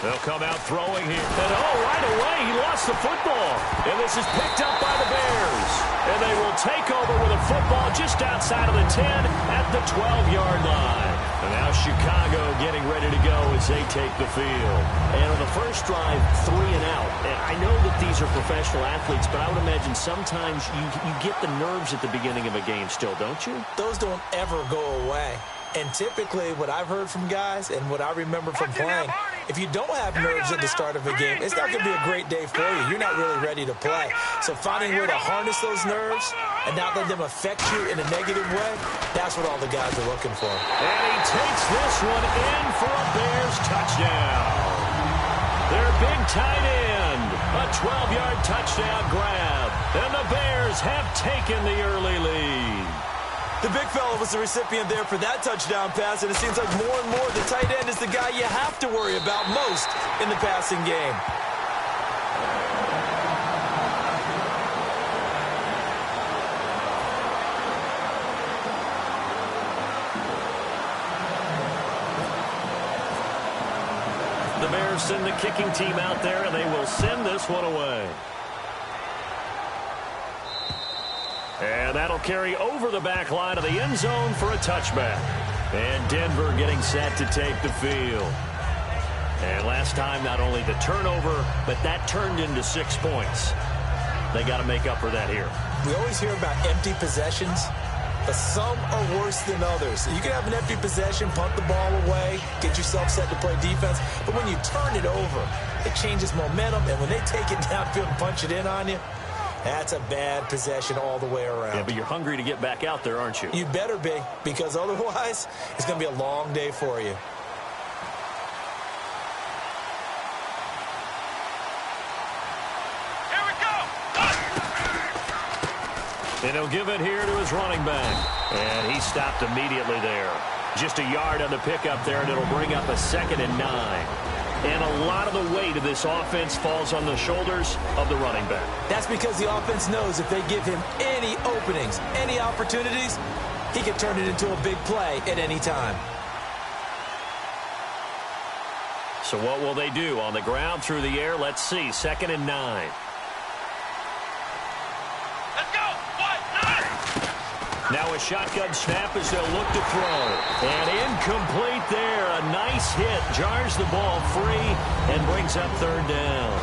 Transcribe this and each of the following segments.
They'll come out throwing here. And right away, he lost the football. And this is picked up by the Bears. And they will take over with a football just outside of the 10 at the 12-yard line. And now Chicago getting ready to go as they take the field. And on the first drive, 3 and out. And I know that these are professional athletes, but I would imagine sometimes you get the nerves at the beginning of a game still, don't you? Those don't ever go away. And typically, what I've heard from guys and what I remember from playing, if you don't have nerves at the start of a game, it's not going to be a great day for you. You're not really ready to play. So finding a way to harness those nerves and not let them affect you in a negative way, that's what all the guys are looking for. And he takes this one in for a Bears touchdown. Their big tight end, a 12-yard touchdown grab. And the Bears have taken the early lead. The big fella was the recipient there for that touchdown pass, and it seems like more and more the tight end is the guy you have to worry about most in the passing game. The Bears send the kicking team out there, and they will send this one away. And that'll carry over the back line of the end zone for a touchback. And Denver getting set to take the field. And last time, not only the turnover, but that turned into 6 points. They got to make up for that here. We always hear about empty possessions, but some are worse than others. You can have an empty possession, punt the ball away, get yourself set to play defense, but when you turn it over, it changes momentum, and when they take it downfield and punch it in on you, that's a bad possession all the way around. Yeah, but you're hungry to get back out there, aren't you? You better be, because otherwise, it's going to be a long day for you. Here we go! And he'll give it here to his running back. And he stopped immediately there. Just a yard on the pickup there, and it'll bring up a 2nd and 9. And a lot of the weight of this offense falls on the shoulders of the running back. That's because the offense knows if they give him any openings, any opportunities, he can turn it into a big play at any time. So what will they do? On the ground, through the air, let's see. 2nd and 9. Let's go! 1, 9! Now a shotgun snap as they'll look to throw. And incomplete there. A nice hit. Jars the ball free and brings up 3rd down.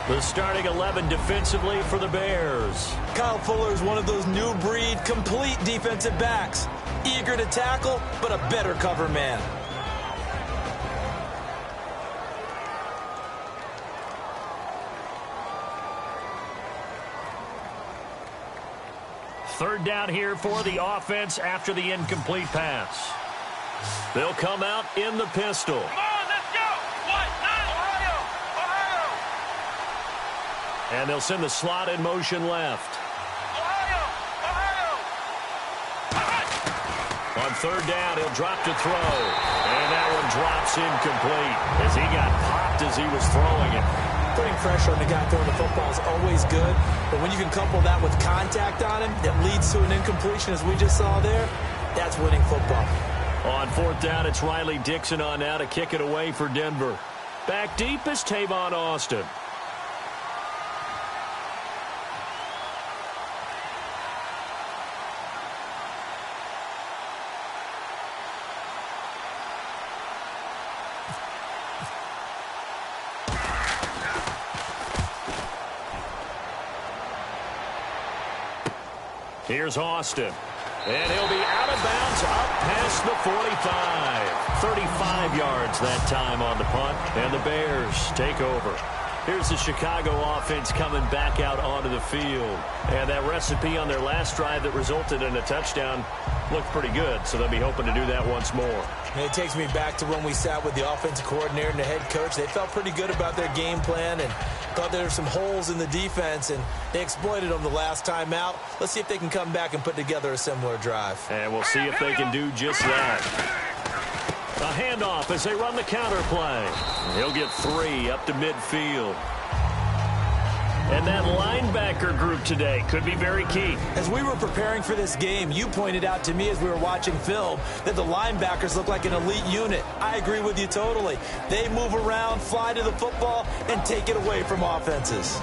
The starting 11 defensively for the Bears. Kyle Fuller is one of those new breed complete defensive backs. Eager to tackle, but a better cover man. Third down here for the offense after the incomplete pass. They'll come out in the pistol. Come on, let's go! 1, 9! Ohio! Ohio! And they'll send the slot in motion left. Ohio! Ohio! On 3rd down, he'll drop to throw. And that one drops incomplete as he got popped as he was throwing it. Putting pressure on the guy throwing the football is always good, but when you can couple that with contact on him that leads to an incompletion, as we just saw there, that's winning football. On 4th down, it's Riley Dixon on now to kick it away for Denver. Back deep is Tavon Austin. Here's Austin. And he'll be out of bounds up past the 45. 35 yards that time on the punt. And the Bears take over. Here's the Chicago offense coming back out onto the field. And that recipe on their last drive that resulted in a touchdown looked pretty good. So they'll be hoping to do that once more. And it takes me back to when we sat with the offensive coordinator and the head coach. They felt pretty good about their game plan and thought there were some holes in the defense, and they exploited them the last time out. Let's see if they can come back and put together a similar drive. And we'll see if they can do just that. A handoff as they run the counter play. He'll get 3 up to midfield. And that linebacker group today could be very key. As we were preparing for this game, you pointed out to me as we were watching film that the linebackers look like an elite unit. I agree with you totally. They move around, fly to the football, and take it away from offenses.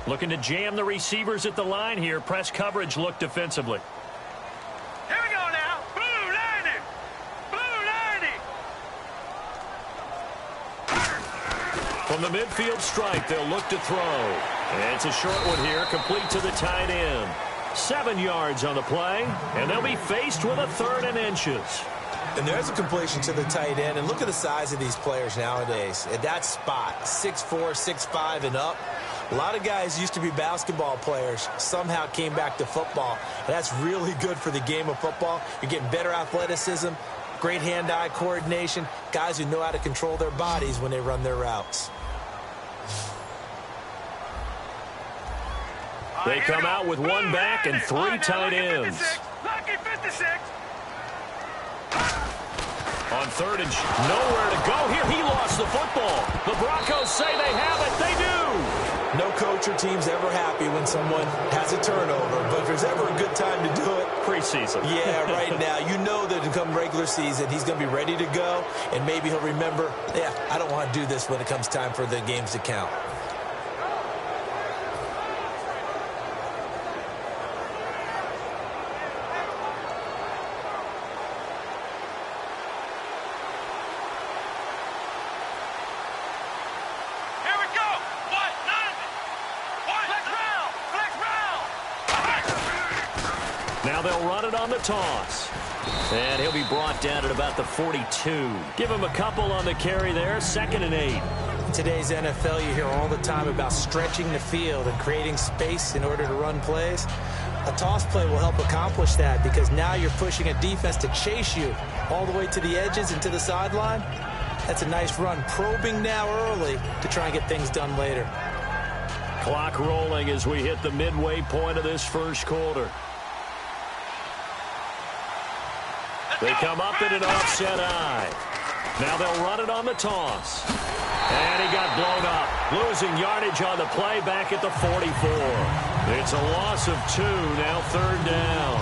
Looking to jam the receivers at the line here. Press coverage look defensively. Here we go now. Blue 90. Blue 90. From the midfield stripe, they'll look to throw. And it's a short one here, complete to the tight end. 7 yards on the play, and they'll be faced with a 3rd and inches. And there's a completion to the tight end. And look at the size of these players nowadays. At that spot, 6'4", 6'5", and up. A lot of guys used to be basketball players, somehow came back to football. And that's really good for the game of football. You're getting better athleticism, great hand-eye coordination, guys who know how to control their bodies when they run their routes. They come out with 1 back and 3 tight ends. Lucky 56. On 3rd and nowhere to go here. He lost the football. The Broncos say they have it. They do. No coach or team's ever happy when someone has a turnover, but if there's ever a good time to do it, preseason. Yeah, right now. You know that to come regular season, he's going to be ready to go, and maybe he'll remember, yeah, I don't want to do this when it comes time for the games to count. Now they'll run it on the toss. And he'll be brought down at about the 42. Give him a couple on the carry there. 2nd and 8. In today's NFL, you hear all the time about stretching the field and creating space in order to run plays. A toss play will help accomplish that because now you're pushing a defense to chase you all the way to the edges and to the sideline. That's a nice run. Probing now early to try and get things done later. Clock rolling as we hit the midway point of this first quarter. They come up in an offset eye. Now they'll run it on the toss. And he got blown up. Losing yardage on the play back at the 44. It's a loss of 2, now 3rd down.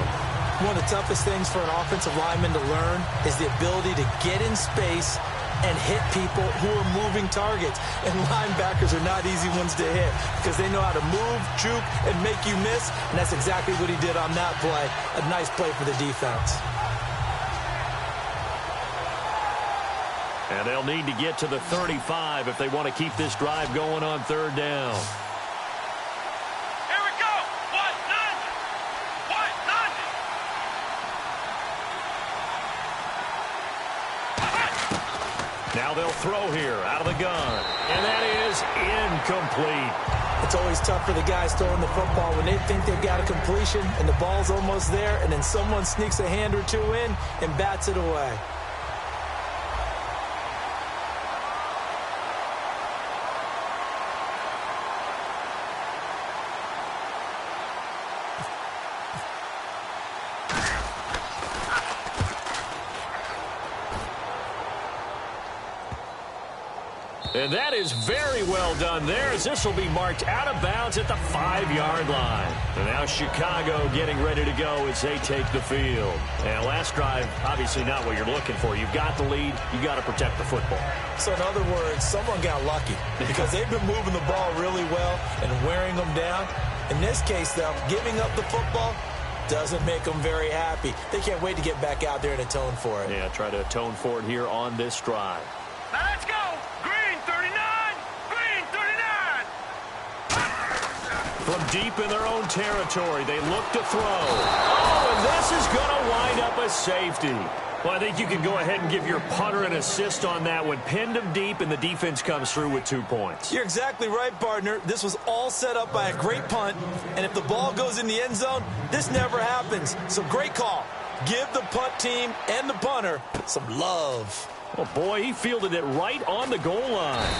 One of the toughest things for an offensive lineman to learn is the ability to get in space and hit people who are moving targets. And linebackers are not easy ones to hit because they know how to move, juke, and make you miss. And that's exactly what he did on that play. A nice play for the defense. And they'll need to get to the 35 if they want to keep this drive going on 3rd down. Here we go. 190. Now they'll throw here out of the gun. And that is incomplete. It's always tough for the guys throwing the football when they think they've got a completion and the ball's almost there, and then someone sneaks a hand or two in and bats it away. And that is very well done there as this will be marked out of bounds at the 5-yard line. And now Chicago getting ready to go as they take the field. And last drive, obviously not what you're looking for. You've got the lead. You've got to protect the football. So in other words, someone got lucky because they've been moving the ball really well and wearing them down. In this case, though, giving up the football doesn't make them very happy. They can't wait to get back out there and atone for it. Yeah, try to atone for it here on this drive. Now let's go. Green 39. Green 39. From deep in their own territory, they look to throw. Oh, and this is going to wind up a safety. Well, I think you can go ahead and give your punter an assist on that one. Pinned him deep, and the defense comes through with 2 points. You're exactly right, partner. This was all set up by a great punt, and if the ball goes in the end zone, this never happens. So great call. Give the punt team and the punter some love. Oh, boy, he fielded it right on the goal line.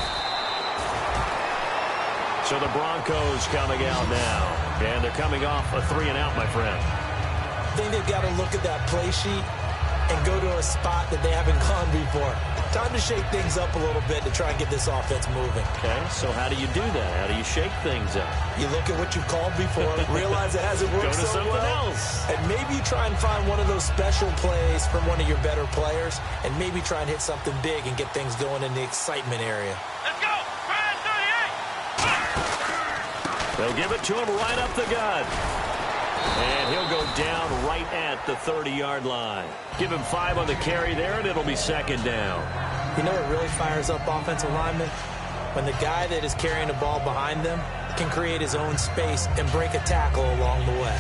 So the Broncos coming out now, and they're coming off a 3-and-out, my friend. I think they've got to look at that play sheet and go to a spot that they haven't gone before. Time to shake things up a little bit to try and get this offense moving. Okay, so how do you do that? How do you shake things up? You look at what you've called before, realize it hasn't worked Go to so something well, else. and maybe try and find one of those special plays from one of your better players, and maybe try and hit something big and get things going in the excitement area. Let's go. Ryan 38. They'll give it to him right up the gut. And he'll go down right at the 30-yard line. Give him 5 on the carry there, and it'll be second down. You know what really fires up offensive linemen? When the guy that is carrying the ball behind them can create his own space and break a tackle along the way.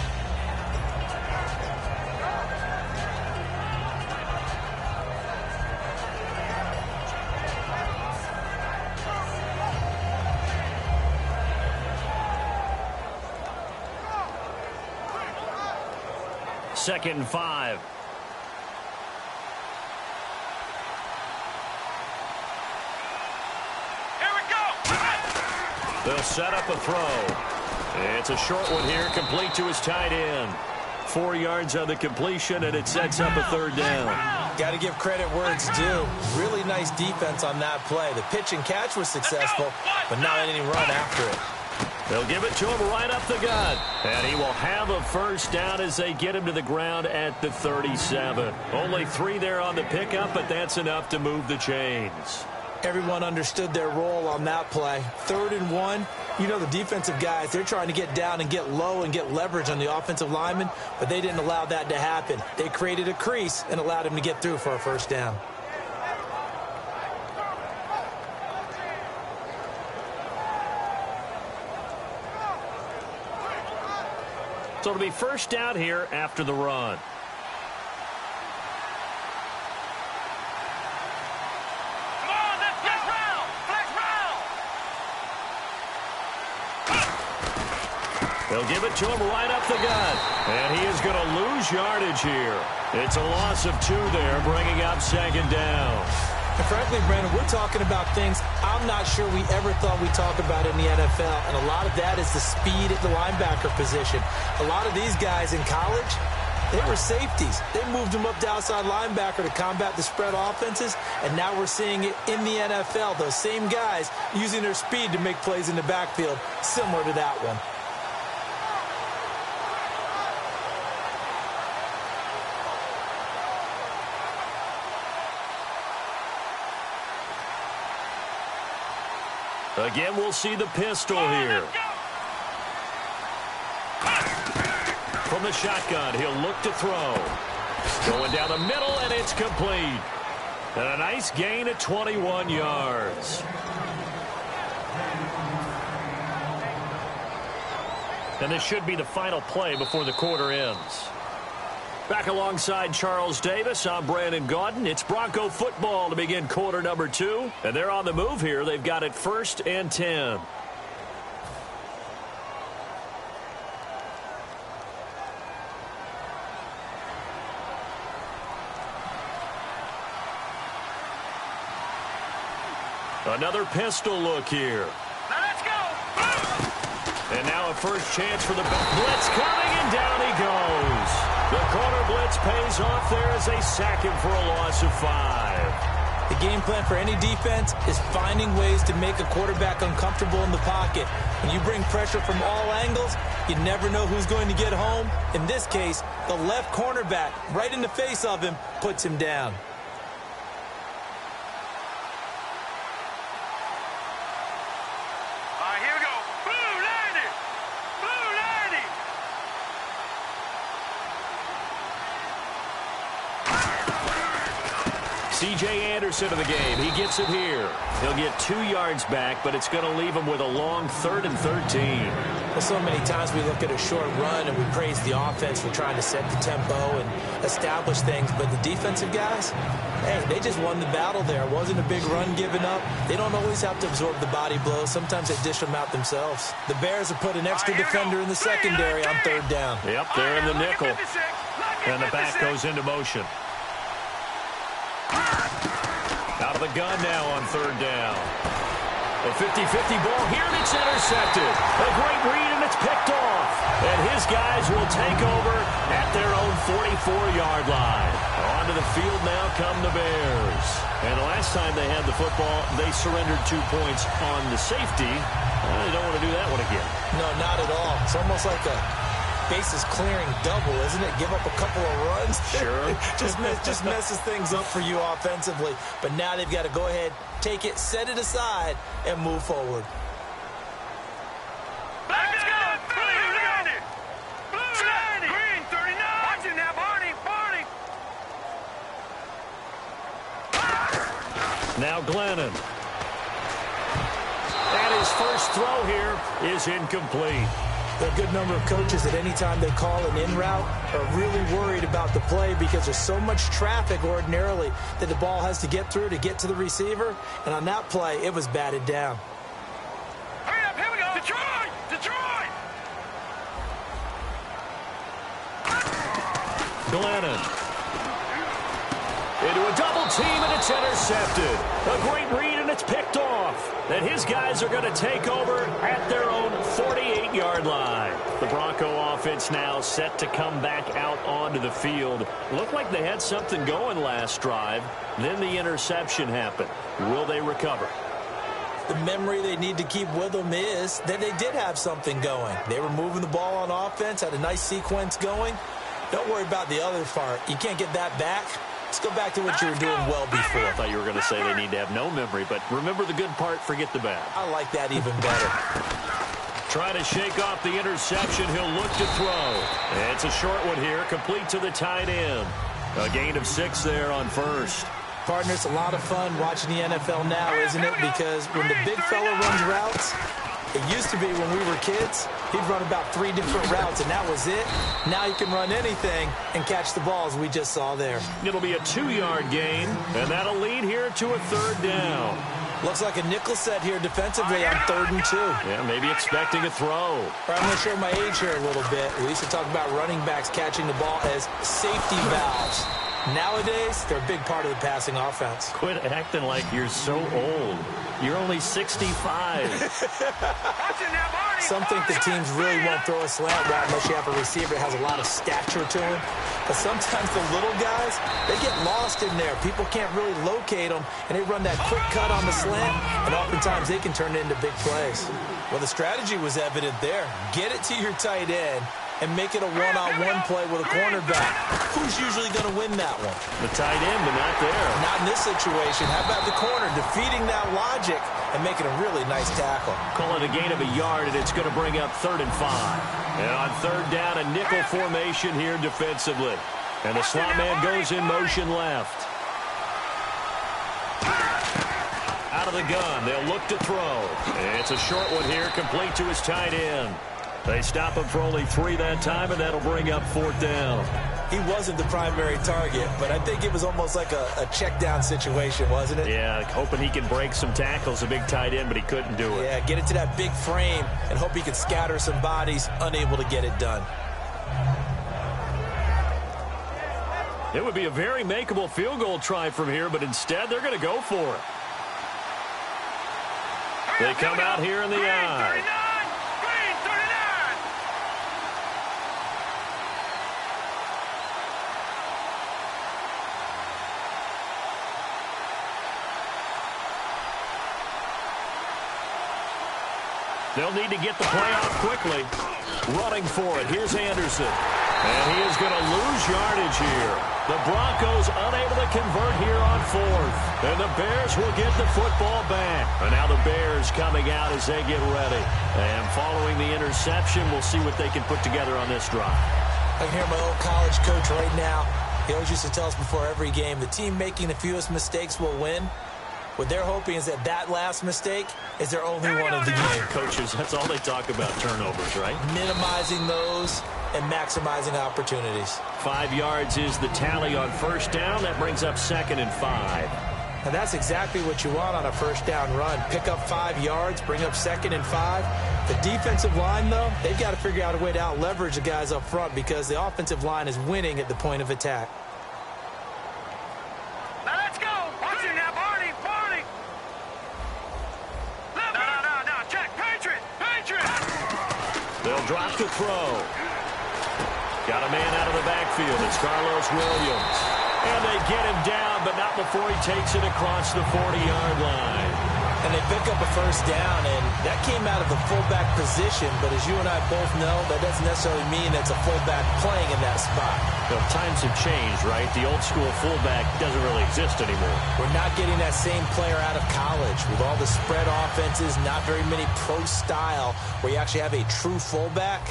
Second and 5. Here we go. They'll set up a throw. It's a short one here, complete to his tight end. 4 yards on the completion, and it sets up a third down. Got to give credit where it's due. Really nice defense on that play. The pitch and catch was successful, but not any run after it. They'll give it to him right up the gut. And he will have a first down as they get him to the ground at the 37. Only 3 there on the pickup, but that's enough to move the chains. Everyone understood their role on that play. 3rd and 1. You know the defensive guys, they're trying to get down and get low and get leverage on the offensive lineman, but they didn't allow that to happen. They created a crease and allowed him to get through for a first down. So it'll be first down here after the run. Come on, let's get round. Flex round. They'll give it to him right up the gut. And he is going to lose yardage here. It's a loss of 2 there, bringing up second down. And frankly, Brandon, we're talking about things I'm not sure we ever thought we'd talk about in the NFL, and a lot of that is the speed at the linebacker position. A lot of these guys in college, they were safeties. They moved them up to outside linebacker to combat the spread offenses, and now we're seeing it in the NFL. Those same guys using their speed to make plays in the backfield, similar to that one. Again, we'll see the pistol here. From the shotgun, he'll look to throw. Going down the middle, and it's complete. And a nice gain at 21 yards. And this should be the final play before the quarter ends. Back alongside Charles Davis, I'm Brandon Gaudin. It's Bronco football to begin quarter number 2. And they're on the move here. They've got it 1st and 10. Another pistol look here. Now let's go. And now a first chance for the blitz coming, and down he goes. The corner blitz pays off there as they sack him for a loss of 5. The game plan for any defense is finding ways to make a quarterback uncomfortable in the pocket. When you bring pressure from all angles, you never know who's going to get home. In this case, the left cornerback, right in the face of him, puts him down. All right, here we go. Blue 90. Blue 90. C.J. Anderson of the game. He gets it here. He'll get 2 yards back, but it's going to leave him with a long 3rd and 13. Well, so many times we look at a short run and we praise the offense for trying to set the tempo and establish things, but the defensive guys, hey, they just won the battle there. It wasn't a big run given up. They don't always have to absorb the body blows. Sometimes they dish them out themselves. The Bears have put an extra defender in the secondary on 3rd down. Yep, they're in the nickel. And the back goes into motion. Out of the gun now on 3rd down. A 50-50 ball here, and it's intercepted. A great read, and it's picked off. And his guys will take over at their own 44-yard line. Onto the field now come the Bears. And the last time they had the football, they surrendered 2 points on the safety. They don't want to do that one again. No, not at all. It's almost like a bases clearing double, isn't it? Give up a couple of runs. Sure. just messes things up for you offensively. But now they've got to go ahead, take it, set it aside, and move forward. Let's go! Blue 90! Blue 90! Green 39! Watch it now, Barney! Barney! Now Glennon. And his first throw here is incomplete. There are a good number of coaches that any time they call an in route are really worried about the play because there's so much traffic ordinarily that the ball has to get through to get to the receiver. And on that play, it was batted down. Hurry up, here we go! Detroit! Detroit! Glennon. Into a double team, and it's intercepted. A great read, and it's picked off. And his guys are going to take over at their own 48-yard line. The Bronco offense now set to come back out onto the field. Looked like they had something going last drive. Then the interception happened. Will they recover? The memory they need to keep with them is that they did have something going. They were moving the ball on offense, had a nice sequence going. Don't worry about the other part. You can't get that back. Let's go back to what you were doing well before. I thought you were going to say they need to have no memory, but remember the good part, forget the bad. I like that even better. Trying to shake off the interception. He'll look to throw. It's a short one here, complete to the tight end. A gain of 6 there on first. Partner, it's a lot of fun watching the NFL now, isn't it? Because when the big fella runs routes, it used to be when we were kids, he'd run about 3 different routes, and that was it. Now he can run anything and catch the balls we just saw there. It'll be a 2-yard gain, and that'll lead here to a 3rd down. Looks like a nickel set here defensively on 3rd and 2. Yeah, maybe expecting a throw. All right, I'm going to show my age here a little bit. We used to talk about running backs catching the ball as safety valves. Nowadays, they're a big part of the passing offense. Quit acting like you're so old. You're only 65. Some think the teams really won't throw a slant route unless you have a receiver that has a lot of stature to him. But sometimes the little guys, they get lost in there. People can't really locate them, and they run that quick cut on the slant, and oftentimes they can turn it into big plays. Well, the strategy was evident there. Get it to your tight end and make it a one-on-one play with a cornerback. Who's usually going to win that one? The tight end, but not there. Not in this situation. How about the corner defeating that logic and making a really nice tackle? Call it a gain of a yard, and it's going to bring up 3rd and 5. And on 3rd down, a nickel formation here defensively. And the slot man goes in motion left. Out of the gun, they'll look to throw. It's a short one here, complete to his tight end. They stop him for only 3 that time, and that'll bring up 4th down. He wasn't the primary target, but I think it was almost like a check down situation, wasn't it? Yeah, hoping he can break some tackles, a big tight end, but he couldn't do it. Yeah, get it to that big frame and hope he can scatter some bodies, unable to get it done. It would be a very makeable field goal try from here, but instead they're going to go for it. They come out here in the eye. They'll need to get the play off quickly. Running for it. Here's Anderson. And he is going to lose yardage here. The Broncos unable to convert here on 4th. And the Bears will get the football back. And now the Bears coming out as they get ready. And following the interception, we'll see what they can put together on this drive. I can hear my old college coach right now. He always used to tell us before every game, the team making the fewest mistakes will win. What they're hoping is that that last mistake is their only one of the game. Coaches, that's all they talk about, turnovers, right? Minimizing those and maximizing opportunities. 5 yards is the tally on 1st down. That brings up 2nd and 5. And that's exactly what you want on a 1st down run. Pick up 5 yards, bring up 2nd and 5. The defensive line, though, they've got to figure out a way to out-leverage the guys up front because the offensive line is winning at the point of attack. Now let's go. Watch it now, Barney. Barney. He'll drop to throw. Got a man out of the backfield. It's Carlos Williams. And they get him down, but not before he takes it across the 40-yard line. And they pick up a first down, and that came out of the fullback position. But as you and I both know, that doesn't necessarily mean it's a fullback playing in that spot. Well, times have changed, right? The old-school fullback doesn't really exist anymore. We're not getting that same player out of college. With all the spread offenses, not very many pro style, where you actually have a true fullback.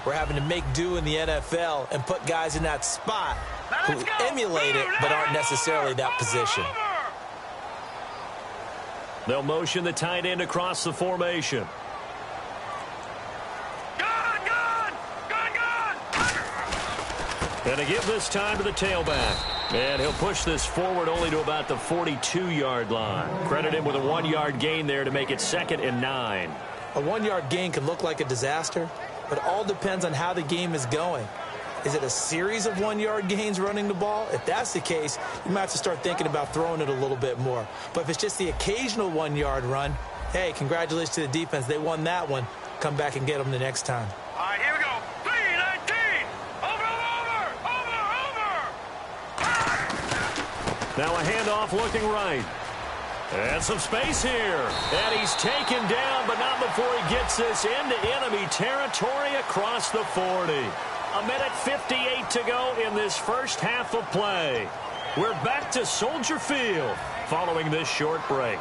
We're having to make do in the NFL and put guys in that spot who emulate it but aren't necessarily that position. They'll motion the tight end across the formation. And they give this time to the tailback. And he'll push this forward only to about the 42-yard line. Credit him with a 1-yard gain there to make it 2nd and 9. A 1-yard gain can look like a disaster, but all depends on how the game is going. Is it a series of 1-yard gains running the ball? If that's the case, you might have to start thinking about throwing it a little bit more. But if it's just the occasional 1-yard run, hey, congratulations to the defense. They won that one. Come back and get them the next time. All right, here we go. 3-19. Over. Now a handoff looking right. And some space here. And he's taken down, but not before he gets this into enemy territory across the 40. 1:58 to go in this first half of play. We're back to Soldier Field following this short break.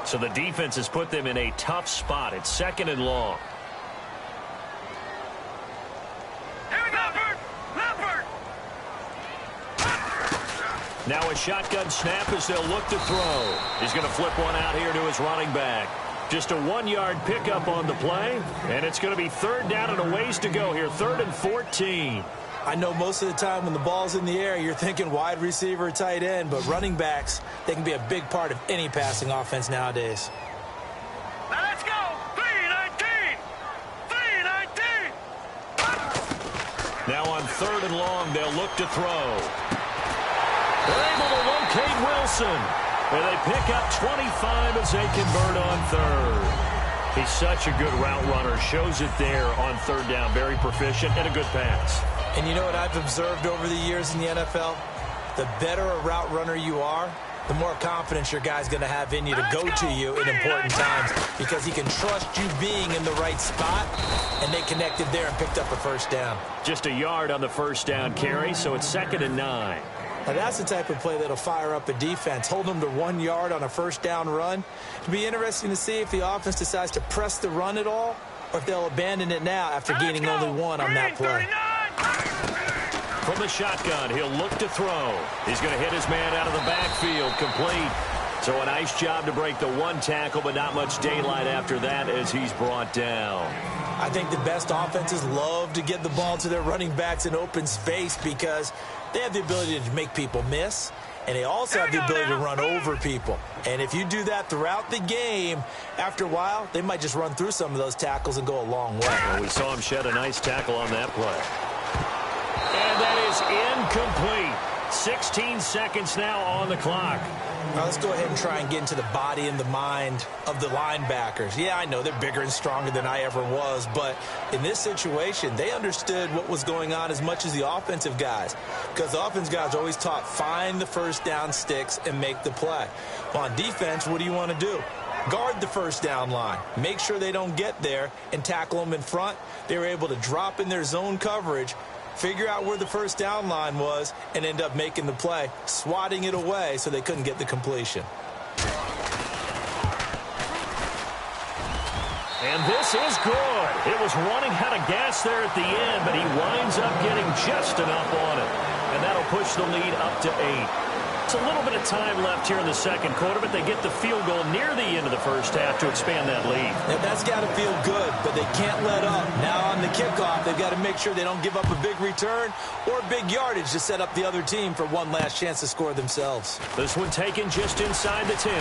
So the defense has put them in a tough spot. It's 2nd and long. Now a shotgun snap as they'll look to throw. He's going to flip one out here to his running back. Just a 1-yard pickup on the play, and it's going to be 3rd down and a ways to go here, 3rd and 14. I know most of the time when the ball's in the air, you're thinking wide receiver, tight end, but running backs, they can be a big part of any passing offense nowadays. Now let's go. 3-19. 3-19. Now on 3rd and long, they'll look to throw. They're able to locate Wilson. And they pick up 25 as they convert on 3rd. He's such a good route runner. Shows it there on 3rd down. Very proficient and a good pass. And you know what I've observed over the years in the NFL? The better a route runner you are, the more confidence your guy's going to have in you to go to you in important times because he can trust you being in the right spot, and they connected there and picked up a first down. Just a yard on the first down carry, so it's 2nd and 9. Now, that's the type of play that'll fire up a defense. Hold them to 1 yard on a first down run. It'll be interesting to see if the offense decides to press the run at all or if they'll abandon it now after gaining only 1 on that play. From the shotgun, he'll look to throw. He's going to hit his man out of the backfield, complete. So a nice job to break the 1 tackle, but not much daylight after that as he's brought down. I think the best offenses love to get the ball to their running backs in open space because they have the ability to make people miss, and they also have the ability to run over people. And if you do that throughout the game, after a while, they might just run through some of those tackles and go a long way. Well, we saw him shed a nice tackle on that play. And that is incomplete. 16 seconds now on the clock. Now let's go ahead and try and get into the body and the mind of the linebackers. Yeah, I know they're bigger and stronger than I ever was, but in this situation, they understood what was going on as much as the offensive guys, because the offensive guys are always taught, find the first down sticks and make the play. Well, on defense, what do you want to do? Guard the first down line. Make sure they don't get there and tackle them in front. They were able to drop in their zone coverage, figure out where the first down line was, and end up making the play, swatting it away so they couldn't get the completion. And this is good. It was running out of gas there at the end, but he winds up getting just enough on it. And that'll push the lead up to 8. It's a little bit of time left here in the second quarter, but they get the field goal near the end of the first half to expand that lead. Now, that's got to feel good, but they can't let up. Now on the kickoff, they've got to make sure they don't give up a big return or big yardage to set up the other team for one last chance to score themselves. This one taken just inside the 10.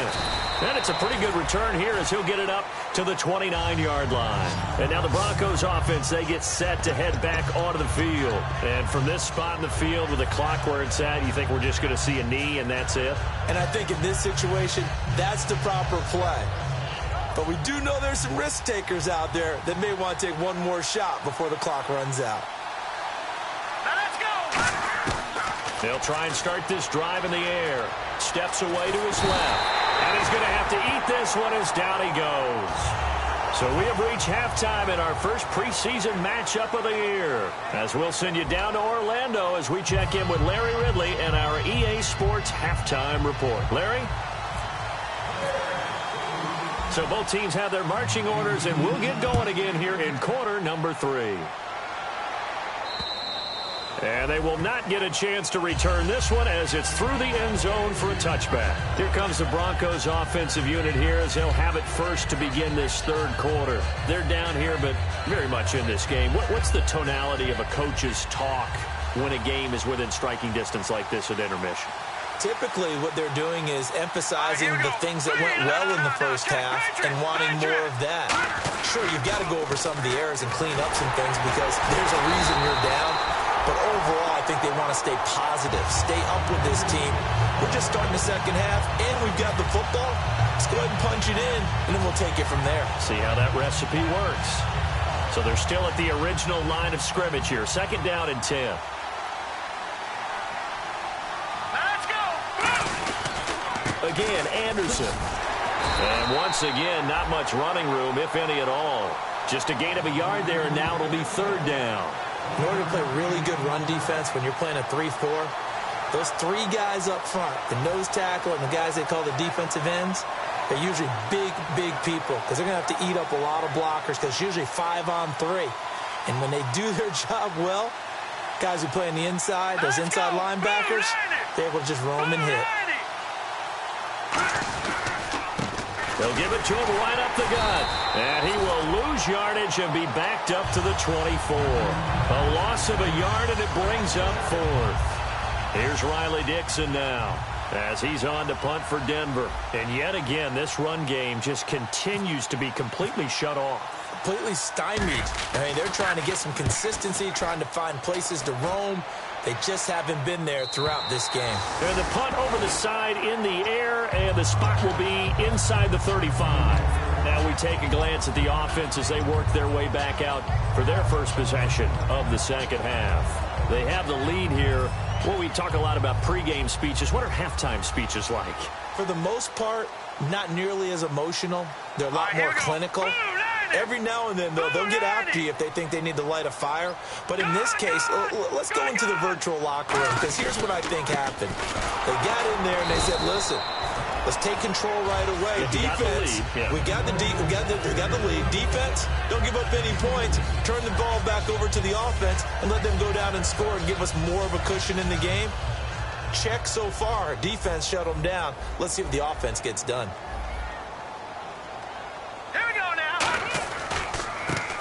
And it's a pretty good return here as he'll get it up to the 29-yard line. And now the Broncos offense, they get set to head back onto the field. And from this spot in the field with the clock where it's at, you think we're just going to see a knee knee, and that's it. And I think in this situation, that's the proper play. But we do know there's some risk takers out there that may want to take one more shot before the clock runs out. Now let's go. They'll try and start this drive in the air. Steps away to his left. And he's going to have to eat this one as down he goes. So we have reached halftime in our first preseason matchup of the year. As we'll send you down to Orlando as we check in with Larry Ridley and our EA Sports Halftime Report. Larry? So both teams have their marching orders, and we'll get going again here in quarter number 3. And they will not get a chance to return this one as it's through the end zone for a touchback. Here comes the Broncos offensive unit here as they'll have it first to begin this third quarter. They're down here, but very much in this game. What's the tonality of a coach's talk when a game is within striking distance like this at intermission? Typically, what they're doing is emphasizing the things that went well in the first half and wanting more of that. Sure, you've got to go over some of the errors and clean up some things because there's a reason you're down. But overall, I think they want to stay positive, stay up with this team. We're just starting the second half, and we've got the football. Let's go ahead and punch it in, and then we'll take it from there. See how that recipe works. So they're still at the original line of scrimmage here. Second down and 10. Let's go. Again, Anderson. And once again, not much running room, if any at all. Just a gain of a yard there, and now it'll be third down. In order to play really good run defense when you're playing a 3-4, those 3 guys up front, the nose tackle and the guys they call the defensive ends, they're usually big, big people because they're going to have to eat up a lot of blockers because it's usually 5-on-3. And when they do their job well, guys who play on the inside, those inside linebackers, they're able to just roam and hit. They'll give it to him right up the gut. And he will lose yardage and be backed up to the 24. A loss of a yard, and it brings up fourth. Here's Riley Dixon now as he's on to punt for Denver. And yet again, this run game just continues to be completely shut off. Completely stymied. I mean, they're trying to get some consistency, trying to find places to roam. They just haven't been there throughout this game. And the punt over the side in the air, and the spot will be inside the 35. Now we take a glance at the offense as they work their way back out for their first possession of the second half. They have the lead here. Well, we talk a lot about pregame speeches. What are halftime speeches like? For the most part, not nearly as emotional. They're a lot more clinical. Every now and then, though, they'll get after you if they think they need to light a fire. But in this case, let's go into the virtual locker room, because here's what I think happened. They got in there and they said, listen, let's take control right away. Defense, we got the lead. Defense, don't give up any points. Turn the ball back over to the offense and let them go down and score and give us more of a cushion in the game. Check so far. Defense shut them down. Let's see if the offense gets done.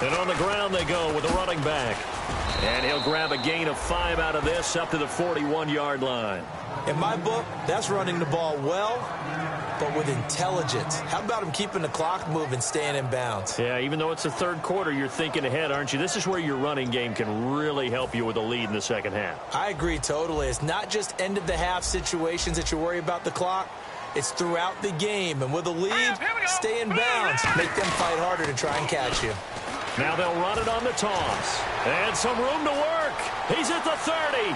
And on the ground they go with a running back. And he'll grab a gain of 5 out of this up to the 41-yard line. In my book, that's running the ball well, but with intelligence. How about him keeping the clock moving, staying in bounds? Yeah, even though it's the third quarter, you're thinking ahead, aren't you? This is where your running game can really help you with a lead in the second half. I agree totally. It's not just end-of-the-half situations that you worry about the clock. It's throughout the game. And with a lead, stay in bounds. Make them fight harder to try and catch you. Now they'll run it on the toss. And some room to work. He's at the 30.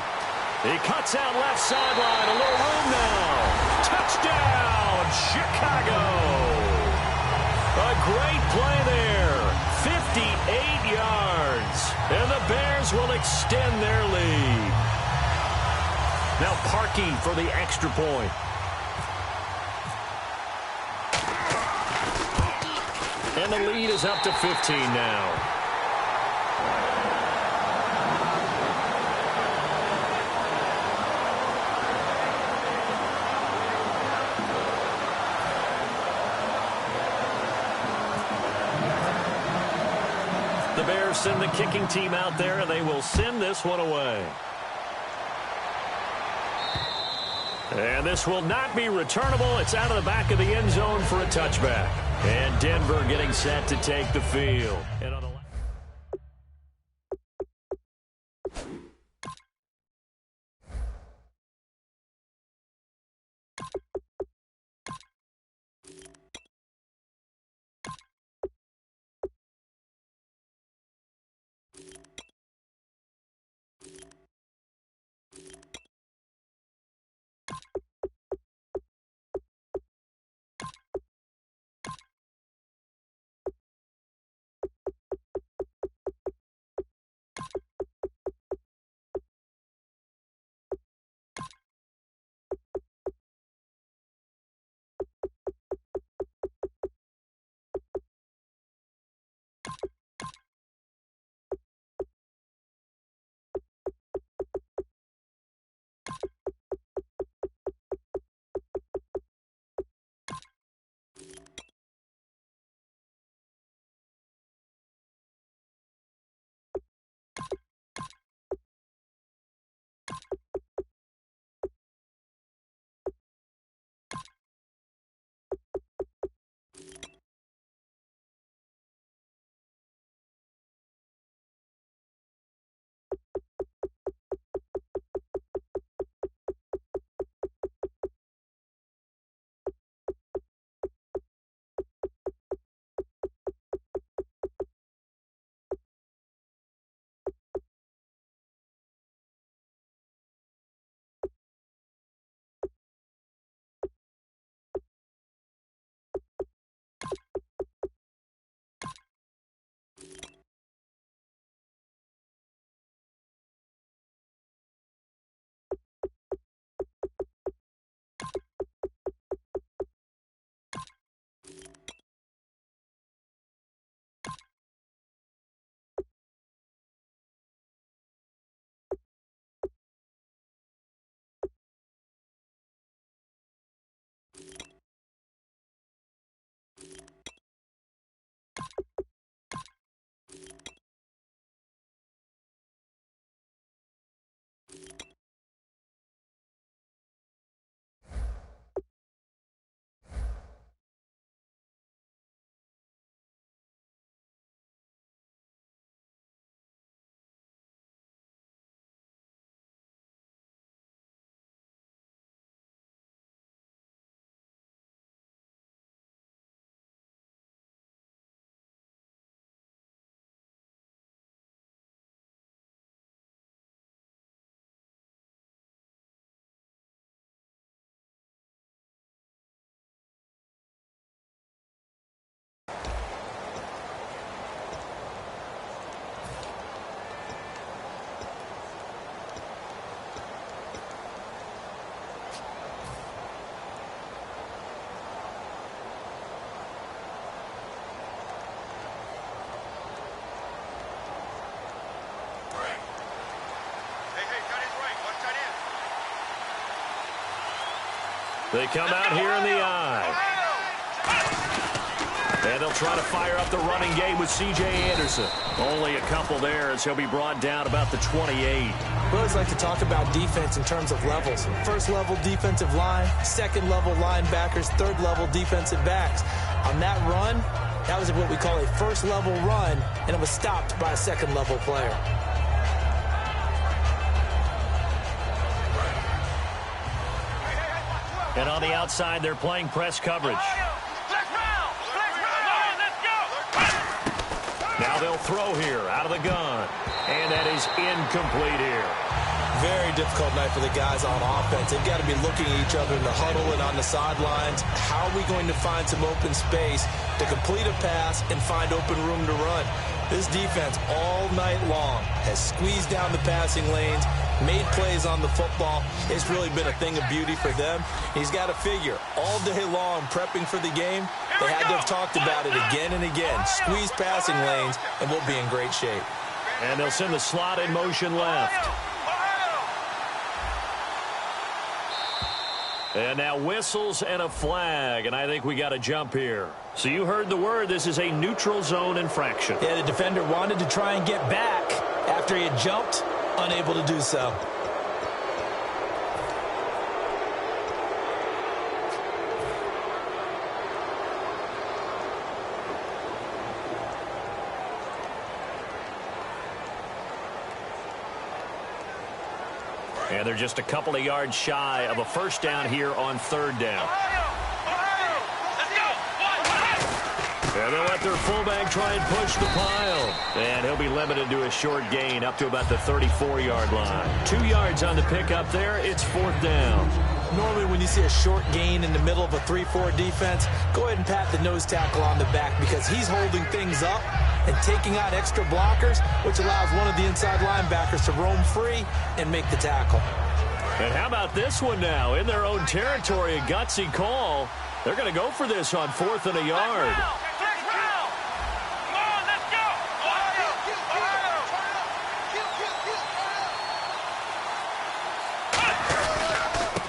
He cuts out left sideline. A little room now. Touchdown, Chicago. A great play there. 58 yards. And the Bears will extend their lead. Now Parkey for the extra point. And the lead is up to 15 now. The Bears send the kicking team out there, and they will send this one away. And this will not be returnable. It's out of the back of the end zone for a touchback. And Denver getting set to take the field. And on the They come out here in the I. And they'll try to fire up the running game with C.J. Anderson. Only a couple there as he'll be brought down about the 28. We always like to talk about defense in terms of levels. First level defensive line, second level linebackers, third level defensive backs. On that run, that was what we call a first level run, and it was stopped by a second level player. And on the outside, they're playing press coverage. Now they'll throw here out of the gun. And that is incomplete here. Very difficult night for the guys on offense. They've got to be looking at each other in the huddle and on the sidelines. How are we going to find some open space to complete a pass and find open room to run? This defense all night long has squeezed down the passing lanes, made plays on the football. It's really been a thing of beauty for them. He's got to figure all day long prepping for the game. They had to have talked about it again and again. Squeeze passing lanes, and we'll be in great shape. And they'll send the slot in motion left. And now whistles and a flag, and I think we got to jump here. So you heard the word. This is a neutral zone infraction. Yeah, the defender wanted to try and get back after he had jumped, unable to do so. And they're just a couple of yards shy of a first down here on third down. And they'll let their fullback try and push the pile. And he'll be limited to a short gain up to about the 34-yard line. 2 yards on the pickup there. It's fourth down. Normally when you see a short gain in the middle of a 3-4 defense, go ahead and pat the nose tackle on the back because he's holding things up and taking out extra blockers, which allows one of the inside linebackers to roam free and make the tackle. And how about this one now? In their own territory, a gutsy call. They're going to go for this on 4th and a yard.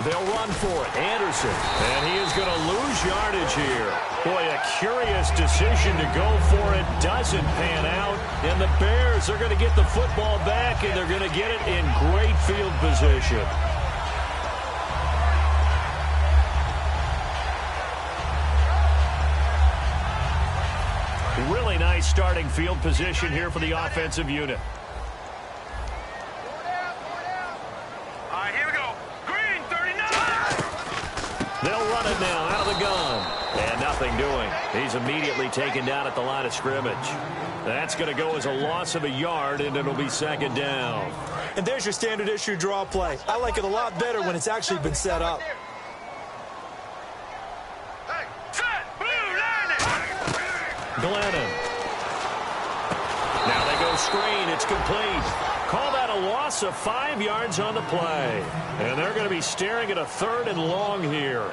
They'll run for it. Anderson. And he is going to lose yardage here. Boy, a curious decision to go for it. Doesn't pan out. And the Bears are going to get the football back, and they're going to get it in great field position. Really nice starting field position here for the offensive unit. They'll run it now out of the gun. And nothing doing. He's immediately taken down at the line of scrimmage. That's going to go as a loss of a yard, and it'll be 2nd down. And there's your standard issue draw play. I like it a lot better when it's actually been set up. Glennon. Now they go screen. It's complete. Call that a loss of 5 yards on the play. And they're going to be staring at a 3rd and long here.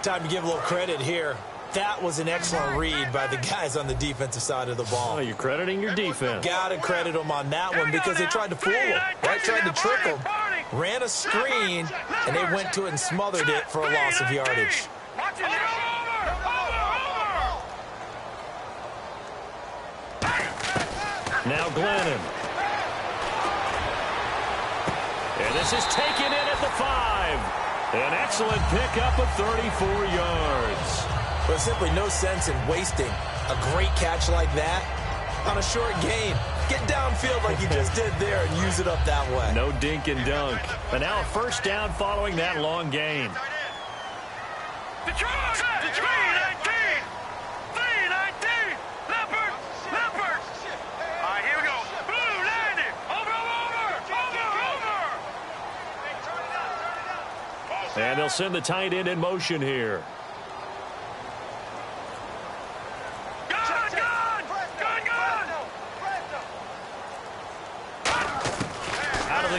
Time to give a little credit here. That was an excellent read by the guys on the defensive side of the ball. Oh, you're crediting your defense. Got to credit them on that one because they tried to fool them, right? Tried to trick them. Ran a screen, and they went to it and smothered it for a loss of yardage. Now Glennon. And this is taken in at the 5. An excellent pickup of 34 yards. There's simply no sense in wasting a great catch like that on a short gain. Get downfield like you just did there and use it up that way. No dink and dunk. And now a 1st down following that long gain. Detroit! 319! 319! Leopard! Leopard! All right, here we go. Blue, landing! Over! And they'll send the tight end in motion here.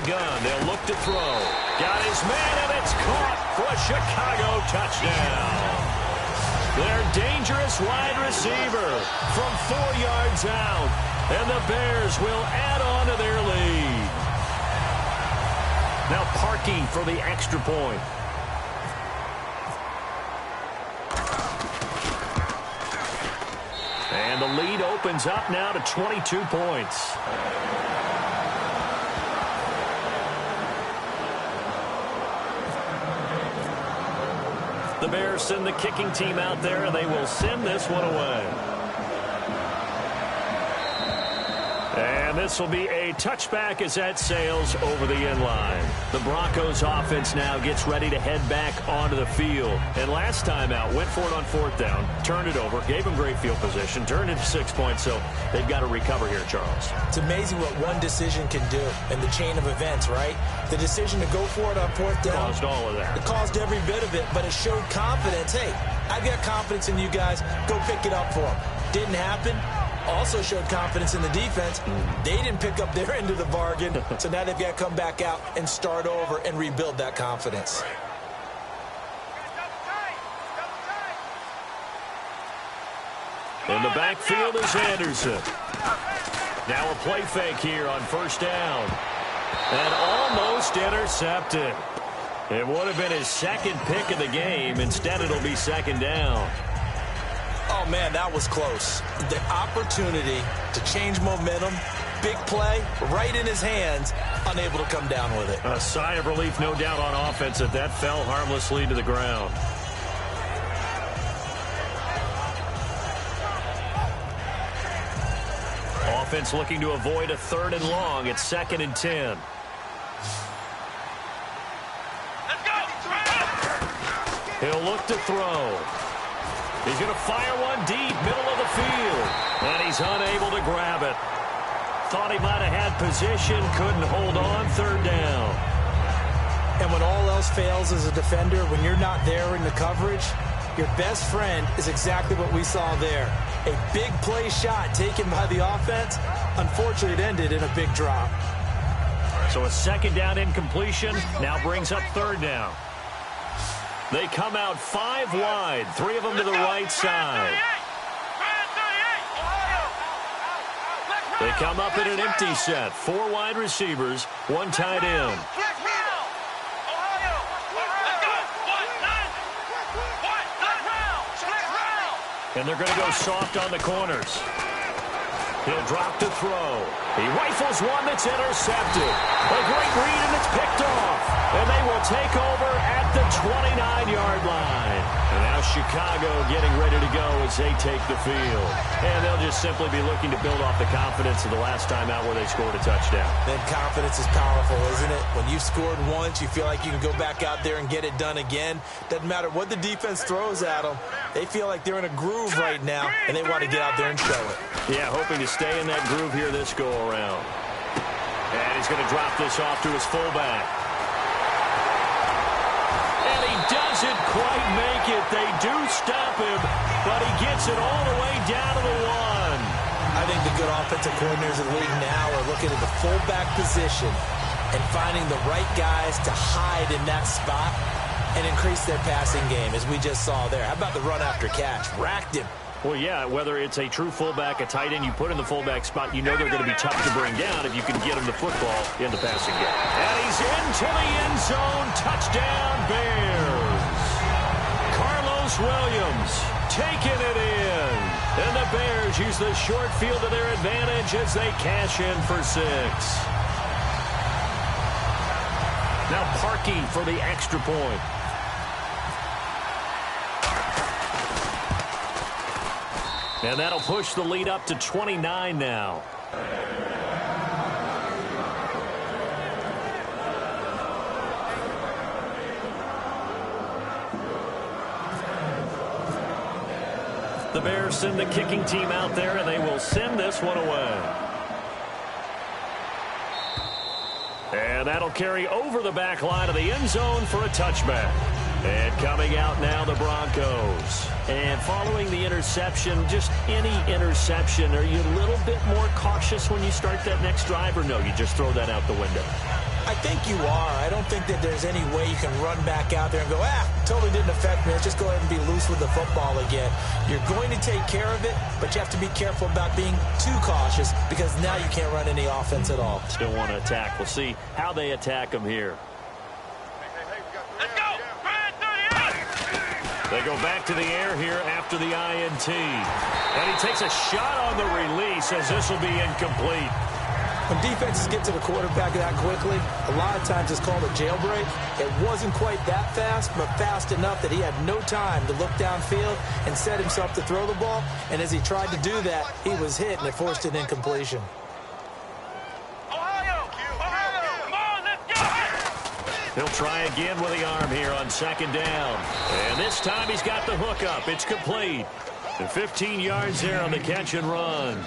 Gun. They'll look to throw. Got his man, and it's caught for a Chicago touchdown. Their dangerous wide receiver from 4 yards out. And the Bears will add on to their lead. Now Parkey for the extra point. And the lead opens up now to 22 points. The Bears send the kicking team out there, and they will send this one away. And this will be a touchback as that sails over the end line. The Broncos offense now gets ready to head back onto the field. And last time out, went for it on 4th down, turned it over, gave them great field position, turned it to 6 points, so they've got to recover here, Charles. It's amazing what one decision can do in the chain of events, right? The decision to go for it on 4th down. Caused all of that. It caused every bit of it, but it showed confidence. Hey, I've got confidence in you guys. Go pick it up for them. Didn't happen. Also showed confidence in the defense. They didn't pick up their end of the bargain, so now they've got to come back out and start over and rebuild that confidence. In the backfield is Anderson. Now a play fake here on 1st down. And almost intercepted. It would have been his 2nd pick of the game. Instead, it'll be 2nd down. Oh, man, that was close. The opportunity to change momentum, big play, right in his hands, unable to come down with it. A sigh of relief, no doubt, on offense that fell harmlessly to the ground. Offense looking to avoid a 3rd and long. It's 2nd and 10. He'll look to throw. He's going to fire one deep, middle of the field. And he's unable to grab it. Thought he might have had position, couldn't hold on, 3rd down. And when all else fails as a defender, when you're not there in the coverage, your best friend is exactly what we saw there. A big play shot taken by the offense. Unfortunately, it ended in a big drop. So a second down incompletion now brings up third down. They come out 5 wide, 3 of them to the right side. They come up in an empty set, 4 wide receivers, 1 tight end. And they're going to go soft on the corners. He'll drop to throw. He rifles one that's intercepted. A great read, and it's picked off. And they will take over at the 29-yard line. And now Chicago getting ready to go as they take the field. And they'll just simply be looking to build off the confidence of the last time out where they scored a touchdown. Then confidence is powerful, isn't it? When you've scored once, you feel like you can go back out there and get it done again. Doesn't matter what the defense throws at them. They feel like they're in a groove right now, and they want to get out there and show it. Yeah, hoping to stay in that groove here this go-around. And he's going to drop this off to his fullback. And he doesn't quite make it. They do stop him, but he gets it all the way down to the 1. I think the good offensive coordinators in the league now are looking at the fullback position and finding the right guys to hide in that spot and increase their passing game, as we just saw there. How about the run after catch? Racked him. Well, yeah, whether it's a true fullback, a tight end, you put in the fullback spot, you know they're going to be tough to bring down if you can get him the football in the passing game. And he's into the end zone. Touchdown, Bears. Carlos Williams taking it in. And the Bears use the short field to their advantage as they cash in for 6. Now Parkey for the extra point. And that'll push the lead up to 29 now. The Bears send the kicking team out there, and they will send this one away. And that'll carry over the back line of the end zone for a touchback. And coming out now, the Broncos. And following the interception, just any interception, are you a little bit more cautious when you start that next drive, or no, you just throw that out the window? I think you are. I don't think that there's any way you can run back out there and go, totally didn't affect me. Let's just go ahead and be loose with the football again. You're going to take care of it, but you have to be careful about being too cautious because now you can't run any offense at all. Still want to attack. We'll see how they attack them here. They go back to the air here after the INT. And he takes a shot on the release as this will be incomplete. When defenses get to the quarterback that quickly, a lot of times it's called a jailbreak. It wasn't quite that fast, but fast enough that he had no time to look downfield and set himself to throw the ball. And as he tried to do that, he was hit, and it forced an incompletion. He'll try again with the arm here on second down. And this time he's got the hook up. It's complete. And 15 yards there on the catch and run.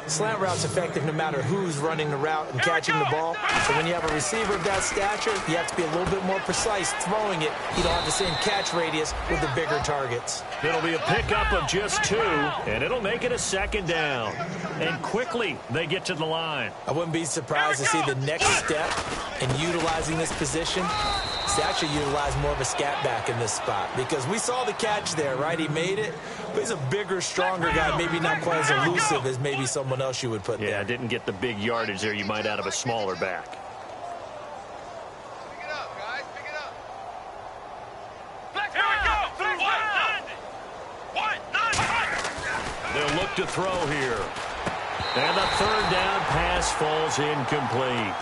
Slant route's effective no matter who's running the route and catching the ball. So when you have a receiver of that stature, you have to be a little bit more precise throwing it. You don't have the same catch radius with the bigger targets. It'll be a pickup of just 2, and it'll make it a second down. And quickly, they get to the line. I wouldn't be surprised to see the next step in utilizing this position is to actually utilize more of a scat back in this spot. Because we saw the catch there, right? He made it, but he's a bigger, stronger guy, maybe not quite as elusive as maybe someone else you would put there. Yeah, didn't get the big yardage there you might out of a smaller back. Pick it up, guys. Pick it up. Here we go. They'll look to throw here. And the third down pass falls incomplete.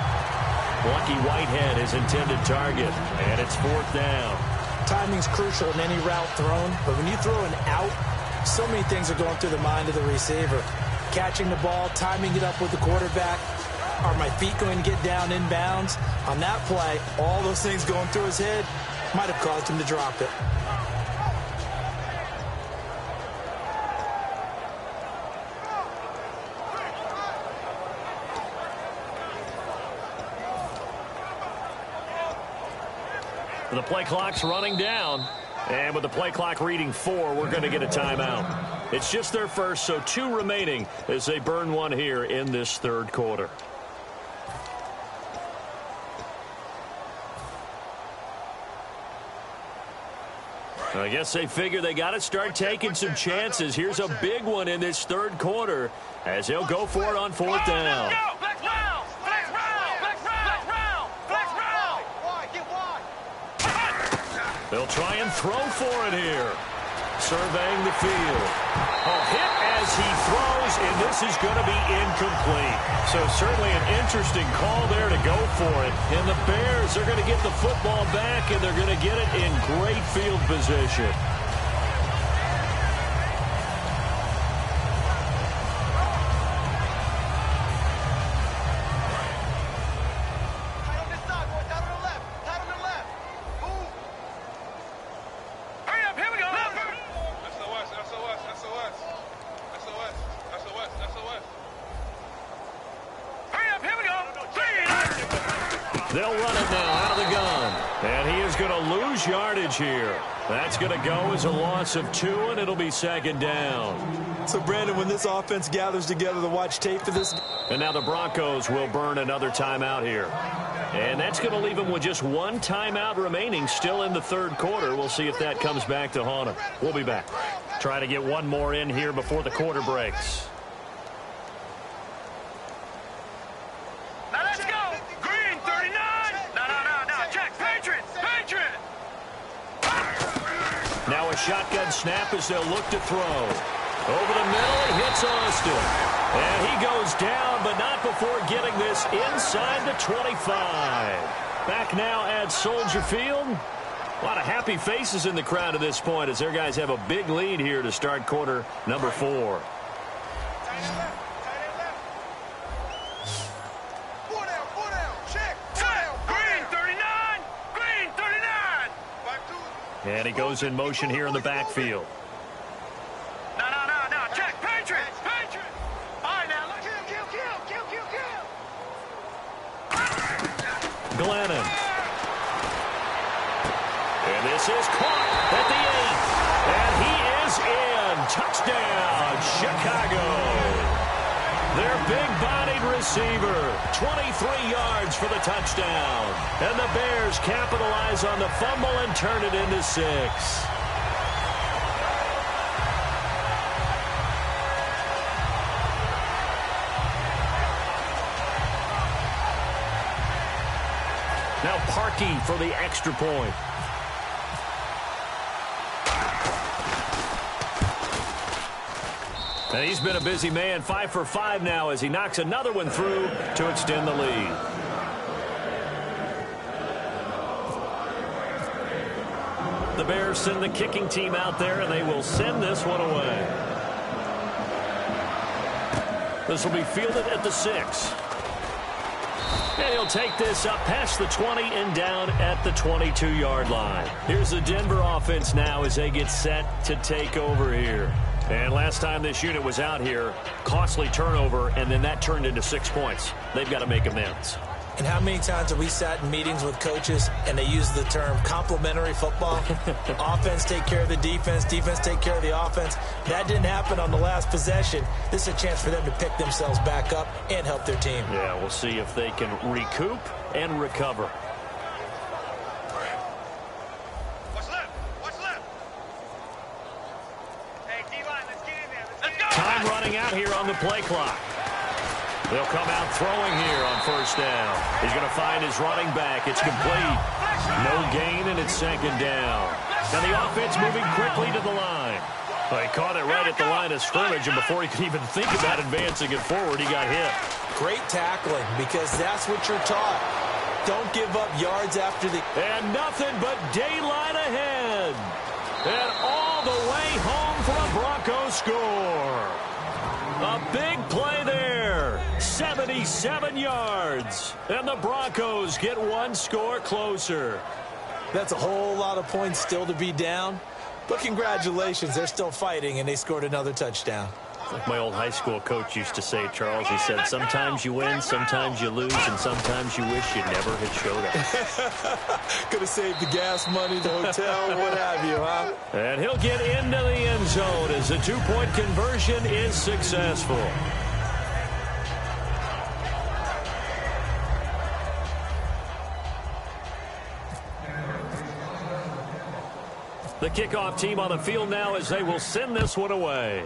Lucky Whitehead is intended target, and it's 4th down. Timing's crucial in any route thrown, but when you throw an out, so many things are going through the mind of the receiver. Catching the ball, timing it up with the quarterback. Are my feet going to get down inbounds? On that play, all those things going through his head might have caused him to drop it. The play clock's running down. And with the play clock reading 4, we're going to get a timeout. It's just their first, so 2 remaining as they burn one here in this third quarter. I guess they figure they got to start taking some chances. Here's a big one in this third quarter as they'll go for it on 4th down. They'll try and throw for it here. Surveying the field. A hit as he throws, and this is going to be incomplete. So certainly an interesting call there to go for it. And the Bears are going to get the football back, and they're going to get it in great field position. They'll run it now out of the gun. And he is going to lose yardage here. That's going to go as a loss of 2, and it'll be 2nd down. So, Brandon, when this offense gathers together to watch tape for this. And now the Broncos will burn another timeout here. And that's going to leave them with just 1 timeout remaining still in the third quarter. We'll see if that comes back to haunt them. We'll be back. Try to get one more in here before the quarter breaks. Now a shotgun snap as they'll look to throw. Over the middle, he hits Austin. And he goes down, but not before getting this inside the 25. Back now at Soldier Field. A lot of happy faces in the crowd at this point as their guys have a big lead here to start quarter number 4. And he goes in motion here in the backfield. No. Check. Patriots. All right, now. Kill. Glennon. And this is caught at the 8. And he is in. Touchdown, Chicago. Their big-bodied receiver, 23 yards for the touchdown. And the Bears capitalize on the fumble and turn it into 6. Now Parkey for the extra point. And he's been a busy man, 5 for 5 now as he knocks another one through to extend the lead. The Bears send the kicking team out there, and they will send this one away. This will be fielded at the 6. And he'll take this up past the 20 and down at the 22-yard line. Here's the Denver offense now as they get set to take over here. And last time this unit was out here, costly turnover, and then that turned into 6 points. They've got to make amends. And how many times have we sat in meetings with coaches and they use the term complementary football? Offense take care of the defense take care of the offense. That didn't happen on the last possession. This is a chance for them to pick themselves back up and help their team. Yeah, we'll see if they can recoup and recover. Time running out here on the play clock. They'll come out throwing here on 1st down. He's going to find his running back. It's complete. No gain, and it's 2nd down. Now the offense moving quickly to the line. Well, he caught it right at the line of scrimmage, and before he could even think about advancing it forward, he got hit. Great tackling, because that's what you're taught. Don't give up yards after the... And nothing but daylight ahead. And all the way home for a Broncos score. A big play there. 77 yards. And the Broncos get one score closer. That's a whole lot of points still to be down. But congratulations, they're still fighting, and they scored another touchdown. Like my old high school coach used to say, Charles, he said, sometimes you win, sometimes you lose, and sometimes you wish you never had showed up. Could have saved the gas money, the hotel, what have you, huh? And he'll get into the end zone as the two-point conversion is successful. The kickoff team on the field now as they will send this one away.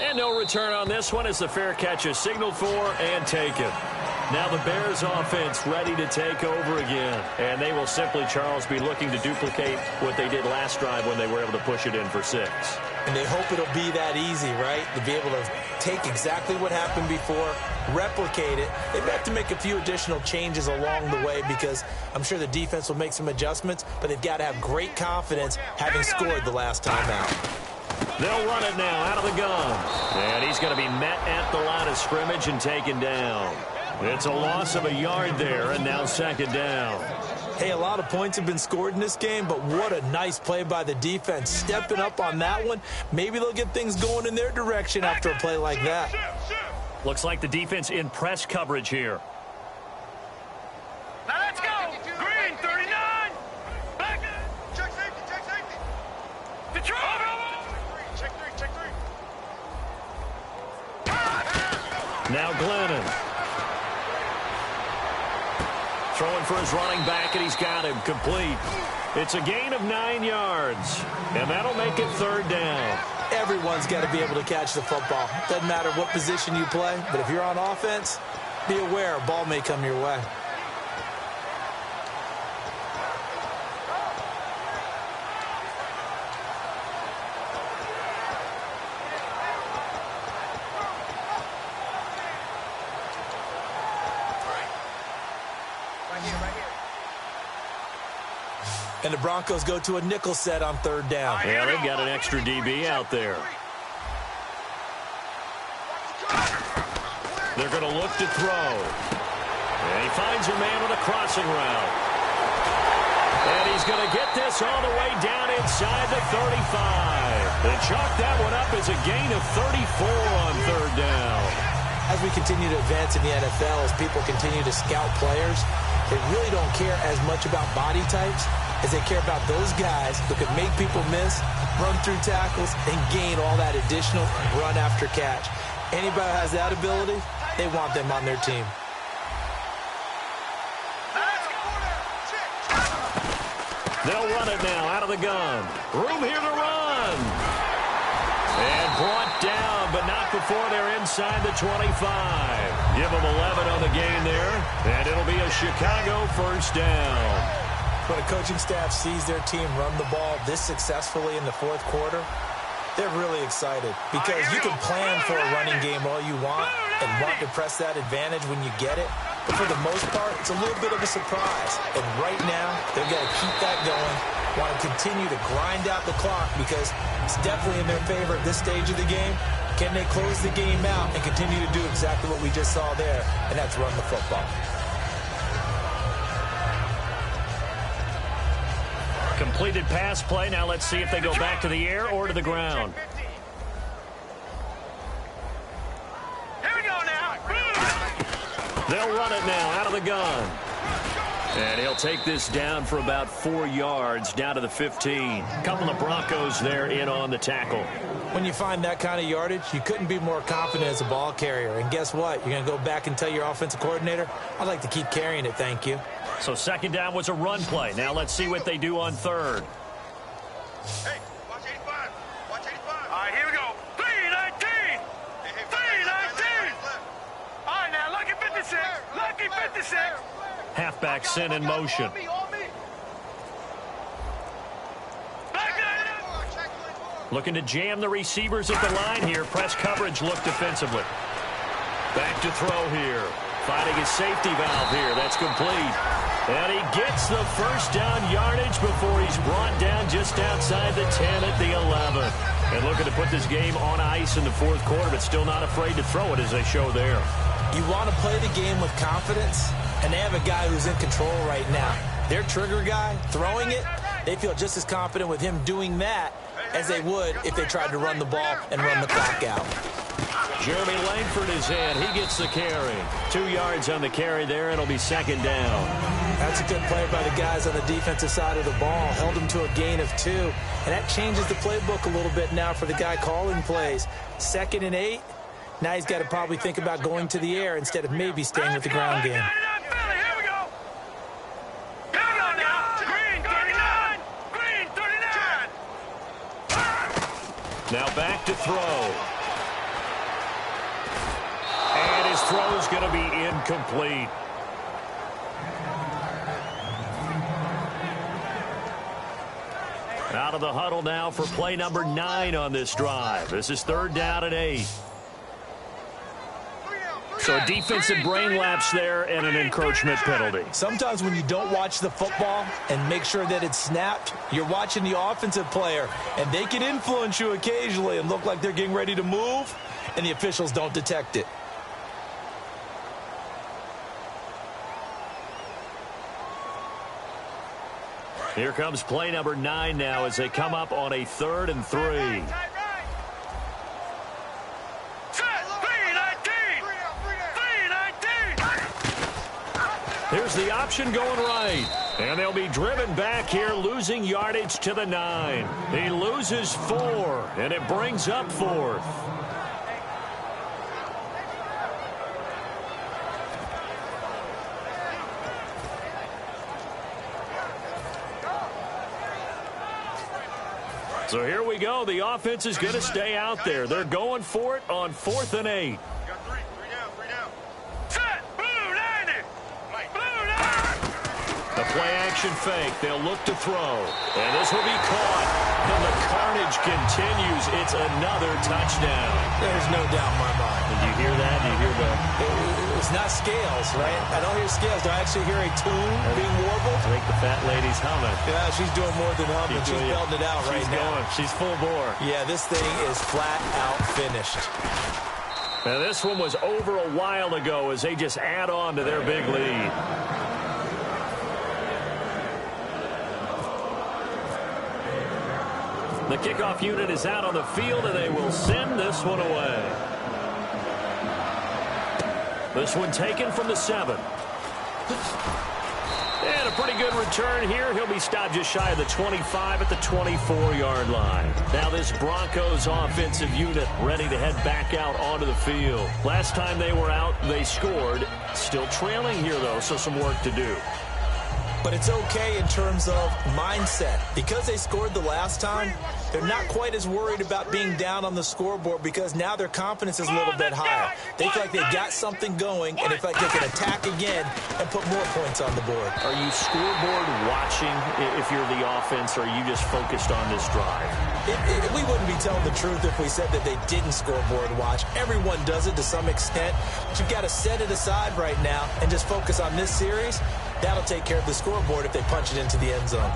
And no return on this one as the fair catch is signaled for and taken. Now the Bears offense ready to take over again. And they will simply, Charles, be looking to duplicate what they did last drive when they were able to push it in for 6. And they hope it'll be that easy, right? To be able to take exactly what happened before, replicate it. They may have to make a few additional changes along the way because I'm sure the defense will make some adjustments, but they've got to have great confidence having scored the last time out. They'll run it now out of the gun. And he's going to be met at the line of scrimmage and taken down. It's a loss of a yard there, and now second down. Hey, a lot of points have been scored in this game, but what a nice play by the defense. Stepping up on that one. Maybe they'll get things going in their direction after a play like that. Looks like the defense in press coverage here. Now let's go. Green, 39. Back. Check safety, check safety. Detroit. Check three. Now Glennon. Throwing for his running back, and he's got him complete. It's a gain of 9 yards, and that'll make it third down. Everyone's got to be able to catch the football. Doesn't matter what position you play, but if you're on offense, be aware a ball may come your way. And the Broncos go to a nickel set on third down. Yeah, they've got an extra DB out there. They're going to look to throw. And he finds a man with a crossing route. And he's going to get this all the way down inside the 35. They chalk that one up as a gain of 34 on third down. As we continue to advance in the NFL, as people continue to scout players, they really don't care as much about body types as they care about those guys who can make people miss, run through tackles, and gain all that additional run after catch. Anybody who has that ability, they want them on their team. They'll run it now out of the gun. Room here to run. And brought down, but not before they're inside the 25. Give them 11 on the gain there, and it'll be a Chicago first down. When a coaching staff sees their team run the ball this successfully in the fourth quarter, they're really excited because you can plan for a running game all you want and want to press that advantage when you get it. But for the most part, it's a little bit of a surprise. And right now, they're going to keep that going, want to continue to grind out the clock because it's definitely in their favor at this stage of the game. Can they close the game out and continue to do exactly what we just saw there, and that's run the football. Completed pass play. Now let's see if they go back to the air or to the ground. Here we go now. They'll run it now out of the gun. And he'll take this down for about 4 yards, down to the 15. Couple of Broncos there in on the tackle. When you find that kind of yardage, you couldn't be more confident as a ball carrier. And guess what? You're going to go back and tell your offensive coordinator, I'd like to keep carrying it, thank you. So second down was a run play. Now let's see what they do on third. Hey, watch 85. Watch 85. All right, here we go. 319. 319. All right, now, lucky 56. Lucky 56. Halfback sent in motion. Looking to jam the receivers at the line here. Press coverage look defensively. Back to throw here. Finding his safety valve here. That's complete. And he gets the first down yardage before he's brought down just outside the 10 at the 11. And looking to put this game on ice in the fourth quarter, but still not afraid to throw it as they show there. You want to play the game with confidence, and they have a guy who's in control right now. Their trigger guy, throwing it, they feel just as confident with him doing that as they would if they tried to run the ball and run the clock out. Jeremy Langford is in. He gets the carry. 2 yards on the carry there. It'll be second down. That's a good play by the guys on the defensive side of the ball. Held them to a gain of 2. And that changes the playbook a little bit now for the guy calling plays. 2nd and 8. Now he's got to probably think about going to the air instead of maybe staying with the ground game. Now back to throw. And his throw is going to be incomplete. Out of the huddle now for play number 9 on this drive. This is 3rd down and 8. So a defensive brain lapse there and an encroachment penalty. Sometimes when you don't watch the football and make sure that it's snapped, you're watching the offensive player, and they can influence you occasionally and look like they're getting ready to move, and the officials don't detect it. Here comes play number 9 now as they come up on a 3rd and 3. Here's the option going right. And they'll be driven back here, losing yardage to the 9. He loses 4, and it brings up 4th. So here we go. The offense is going to stay out there. They're going for it on 4th and 8. The play-action fake. They'll look to throw. And this will be caught. And the carnage continues. It's another touchdown. There's no doubt in my mind. Did you hear that? Did you hear that? It's not scales, right? I don't hear scales. Do I actually hear a tune being warbled? I think the fat lady's humming. Yeah, she's doing more than humming. She's belting it out right now. Going. She's full bore. Yeah, this thing is flat out finished. Now, this one was over a while ago as they just add on to their big lead. The kickoff unit is out on the field, and they will send this one away. This one taken from the 7. And a pretty good return here. He'll be stopped just shy of the 25 at the 24-yard line. Now this Broncos offensive unit ready to head back out onto the field. Last time they were out, they scored. Still trailing here, though, so some work to do. But it's okay in terms of mindset. Because they scored the last time, they're not quite as worried about being down on the scoreboard because now their confidence is a little bit higher. They feel like they've got something going, and they feel like they can attack again and put more points on the board. Are you scoreboard watching if you're the offense, or are you just focused on this drive? We wouldn't be telling the truth if we said that they didn't scoreboard watch. Everyone does it to some extent. But you've got to set it aside right now and just focus on this series. That'll take care of the scoreboard if they punch it into the end zone.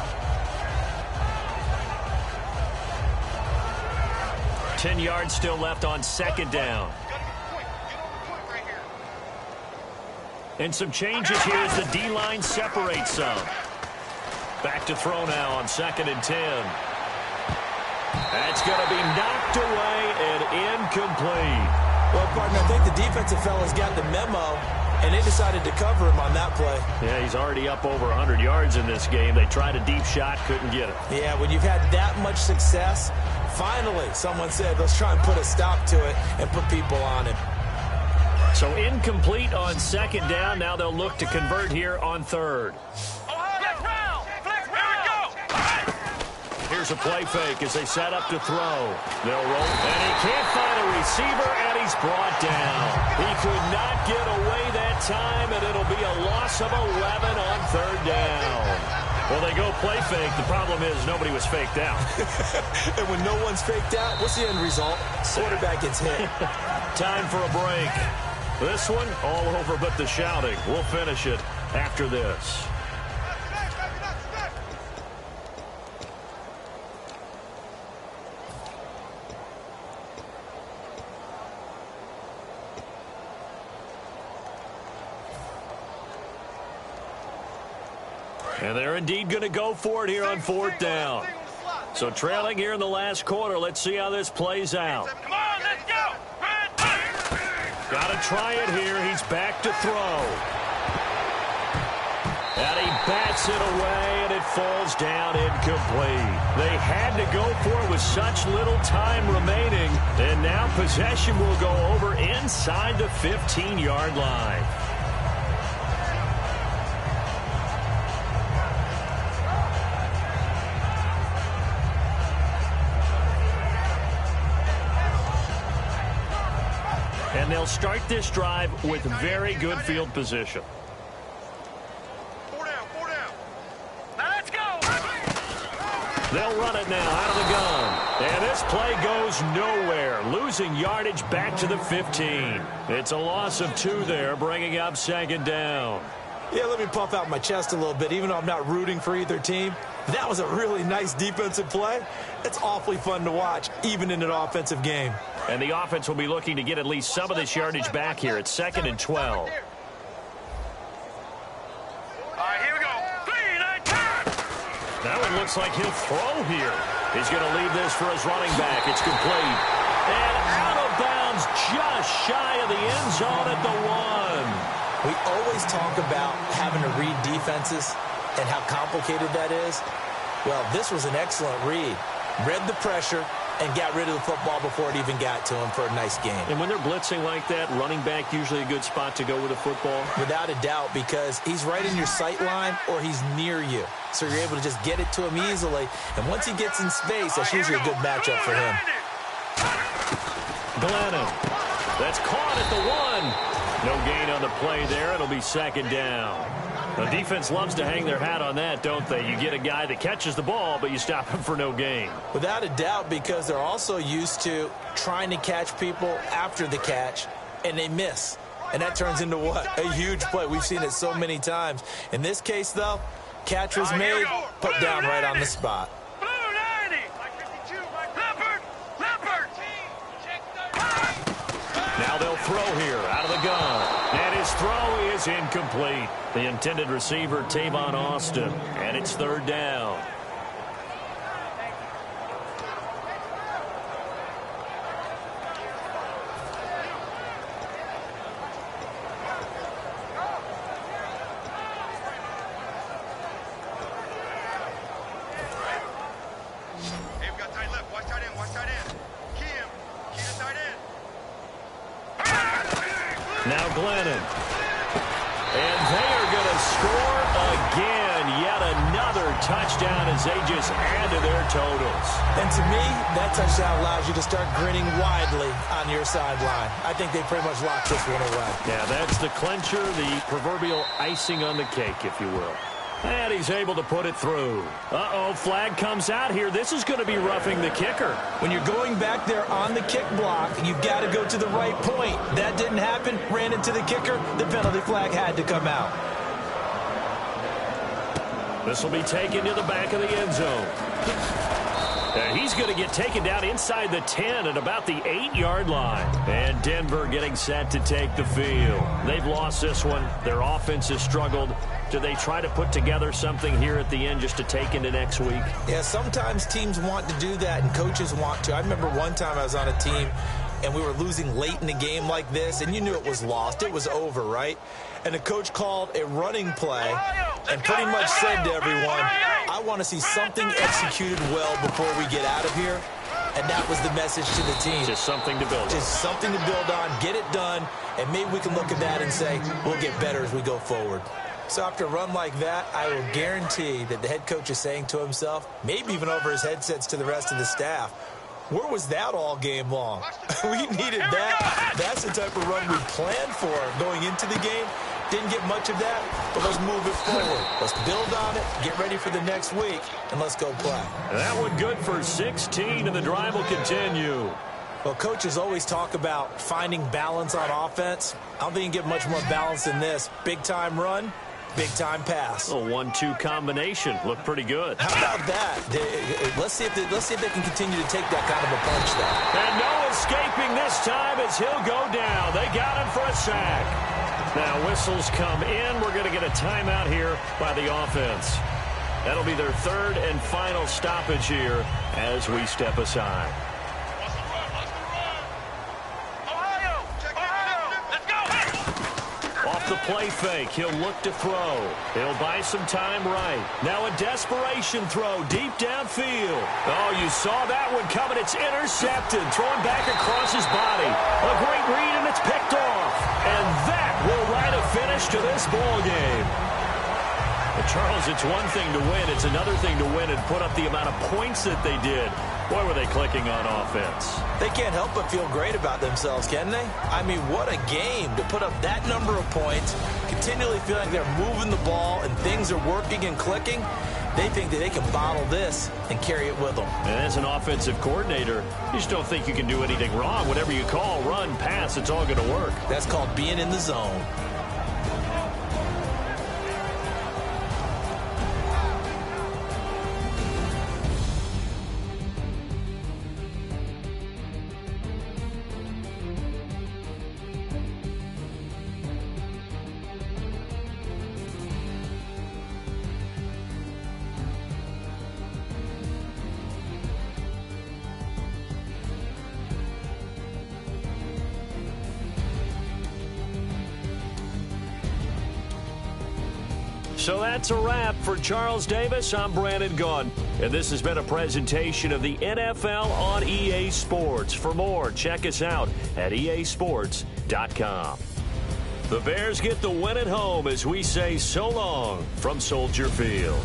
10 yards still left on 2nd down. And some changes here as the D-line separates some. Back to throw now on 2nd and 10. That's going to be knocked away and incomplete. Well, partner, I think the defensive fellas got the memo, and they decided to cover him on that play. Yeah, he's already up over 100 yards in this game. They tried a deep shot, couldn't get it. Yeah, when you've had that much success, finally someone said, let's try and put a stop to it and put people on it. So incomplete on 2nd down. Now they'll look to convert here on 3rd. Here's a play fake as they set up to throw. They'll roll, and he can't find a receiver, and he's brought down. He could not get away that time, and it'll be a loss of 11 on 3rd down. Well, they go play fake. The problem is nobody was faked out. And when no one's faked out, what's the end result? Quarterback gets hit. Time for a break. This one, all over but the shouting. We'll finish it after this. And they're indeed going to go for it here on fourth down. So trailing here in the last quarter. Let's see how this plays out. Come on, let's go. Got to try it here. He's back to throw. And he bats it away, and it falls down incomplete. They had to go for it with such little time remaining. And now possession will go over inside the 15-yard line. And they'll start this drive with very good field position. 4 down, 4 down. Now let's go. They'll run it now out of the gun. And this play goes nowhere, losing yardage back to the 15. It's a loss of 2 there, bringing up second down. Yeah, let me puff out my chest a little bit, even though I'm not rooting for either team. That was a really nice defensive play. It's awfully fun to watch, even in an offensive game. And the offense will be looking to get at least some of this yardage back here. It's 2nd and 12. All right, here we go. 3, 9, 10. That one looks like he'll throw here. He's going to leave this for his running back. It's complete. And out of bounds just shy of the end zone at the 1. We always talk about having to read defenses and how complicated that is. Well, this was an excellent read. Read the pressure and got rid of the football before it even got to him for a nice game. And when they're blitzing like that, running back usually a good spot to go with a football? Without a doubt, because he's right in your sight line or he's near you. So you're able to just get it to him easily. And once he gets in space, that's usually a good matchup for him. Glennon. That's caught at the 1. No gain on the play there. It'll be second down. The defense loves to hang their hat on that, don't they? You get a guy that catches the ball, but you stop him for no gain. Without a doubt, because they're also used to trying to catch people after the catch, and they miss. And that turns into what? A huge play. We've seen it so many times. In this case, though, catch was made, put down right on the spot. Blue 90. Leopard. Now they'll throw here out of the gun. And his throw is incomplete. The intended receiver, Tavon Austin. And it's 3rd down. Hey, we got tight left. Watch tight end. Key him. Key the tight end. Now Glennon. And they are going to score again. Yet another touchdown as they just add to their totals. And to me, that touchdown allows you to start grinning widely on your sideline. I think they pretty much locked this one away. Yeah, that's the clincher, the proverbial icing on the cake, if you will. And he's able to put it through. Uh-oh, flag comes out here. This is going to be roughing the kicker. When you're going back there on the kick block, you've got to go to the right point. That didn't happen. Ran into the kicker. The penalty flag had to come out. This will be taken to the back of the end zone. And he's going to get taken down inside the 10 at about the 8-yard line. And Denver getting set to take the field. They've lost this one. Their offense has struggled. Do they try to put together something here at the end just to take into next week? Yeah, sometimes teams want to do that and coaches want to. I remember one time I was on a team and we were losing late in the game like this, and you knew it was lost. It was over, right? And the coach called a running play and pretty much said to everyone, I want to see something executed well before we get out of here. And that was the message to the team. Just something to build on. Just something to build on, get it done, and maybe we can look at that and say, we'll get better as we go forward. So after a run like that, I will guarantee that the head coach is saying to himself, maybe even over his headsets to the rest of the staff, where was that all game long? We needed that. That's the type of run we planned for going into the game. Didn't get much of that, but let's move it forward. Let's build on it, get ready for the next week, and let's go play. That one good for 16, and the drive will continue. Well, coaches always talk about finding balance on offense. I don't think you can get much more balance than this. Big-time run, big-time pass. A 1-2 combination. Looked pretty good. How about that? Let's see if they can continue to take that kind of a punch there. And no escaping this time as he'll go down. They got him for a sack. Now whistles come in. We're going to get a timeout here by the offense. That'll be their third and final stoppage here as we step aside. The play fake. He'll look to throw. He'll buy some time right. Now a desperation throw deep downfield. Oh, you saw that one coming. It's intercepted. Thrown back across his body. A great read, and it's picked off. And that will write a finish to this ball game. Well, Charles, it's one thing to win. It's another thing to win and put up the amount of points that they did. Boy, were they clicking on offense. They can't help but feel great about themselves, can they? I mean, what a game to put up that number of points, continually feel like they're moving the ball and things are working and clicking. They think that they can bottle this and carry it with them. And as an offensive coordinator, you just don't think you can do anything wrong. Whatever you call, run, pass, it's all going to work. That's called being in the zone. So that's a wrap for Charles Davis. I'm Brandon Gaudin, and this has been a presentation of the NFL on EA Sports. For more, check us out at easports.com. The Bears get the win at home as we say so long from Soldier Field.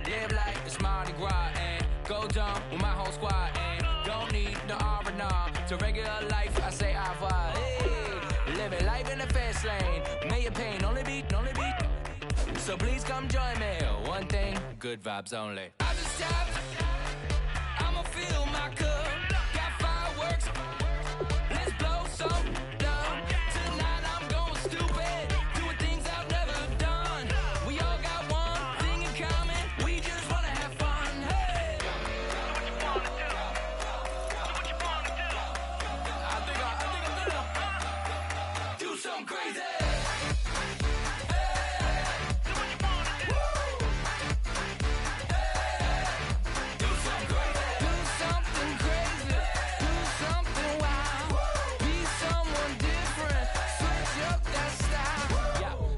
Live like it's Mardi Gras and go dumb with my whole squad and don't need no R&R. To regular life, I say au revoir. Hey, living life in the fast lane. May your pain only beat. So please come join me. One thing, good vibes only. I just tapped. I'ma fill my cup. Got fireworks. Let's blow some.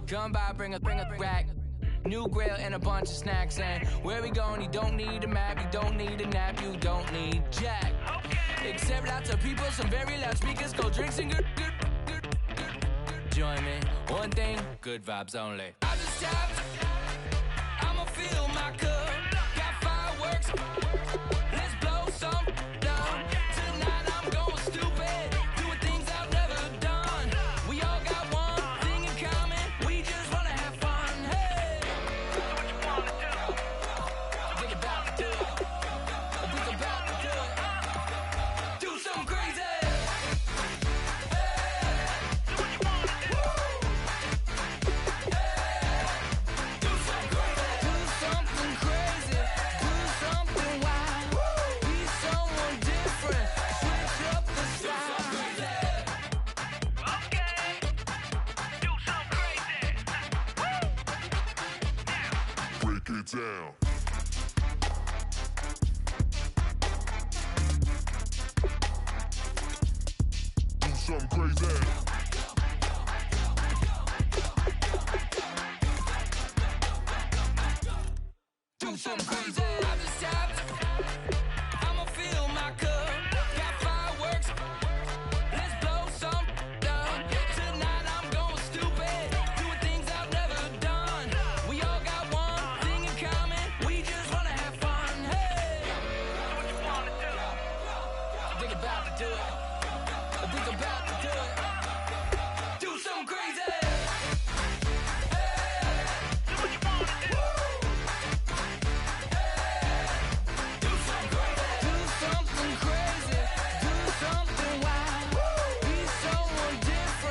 Come by, bring a rack. New grill and a bunch of snacks. And where we going, you don't need a map. You don't need a nap. You don't need jack. Except lots of people, some very loud speakers. Go drinks and good. Join me. One thing, good vibes only. I just tapped. I'ma fill my cup. Got fireworks. Let's blow some down. Tonight I'm going stupid. Doing things I've never done. We all got one thing in common. We just wanna have fun. Hey, do what you wanna do. We about to do it. We about to do it. Do something crazy. Down. Do something crazy. Do something crazy. I just tapped. I'ma fill my cup. Got fireworks.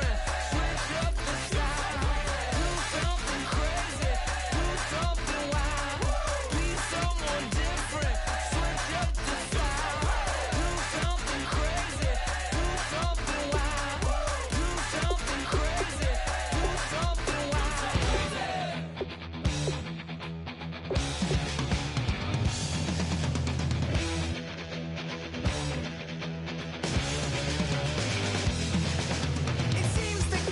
different. Switch up the style. Do something crazy. Do something wild. Be someone different. Switch up the style. Do something crazy. Do something wild. Do something crazy. Do something wild. It seems the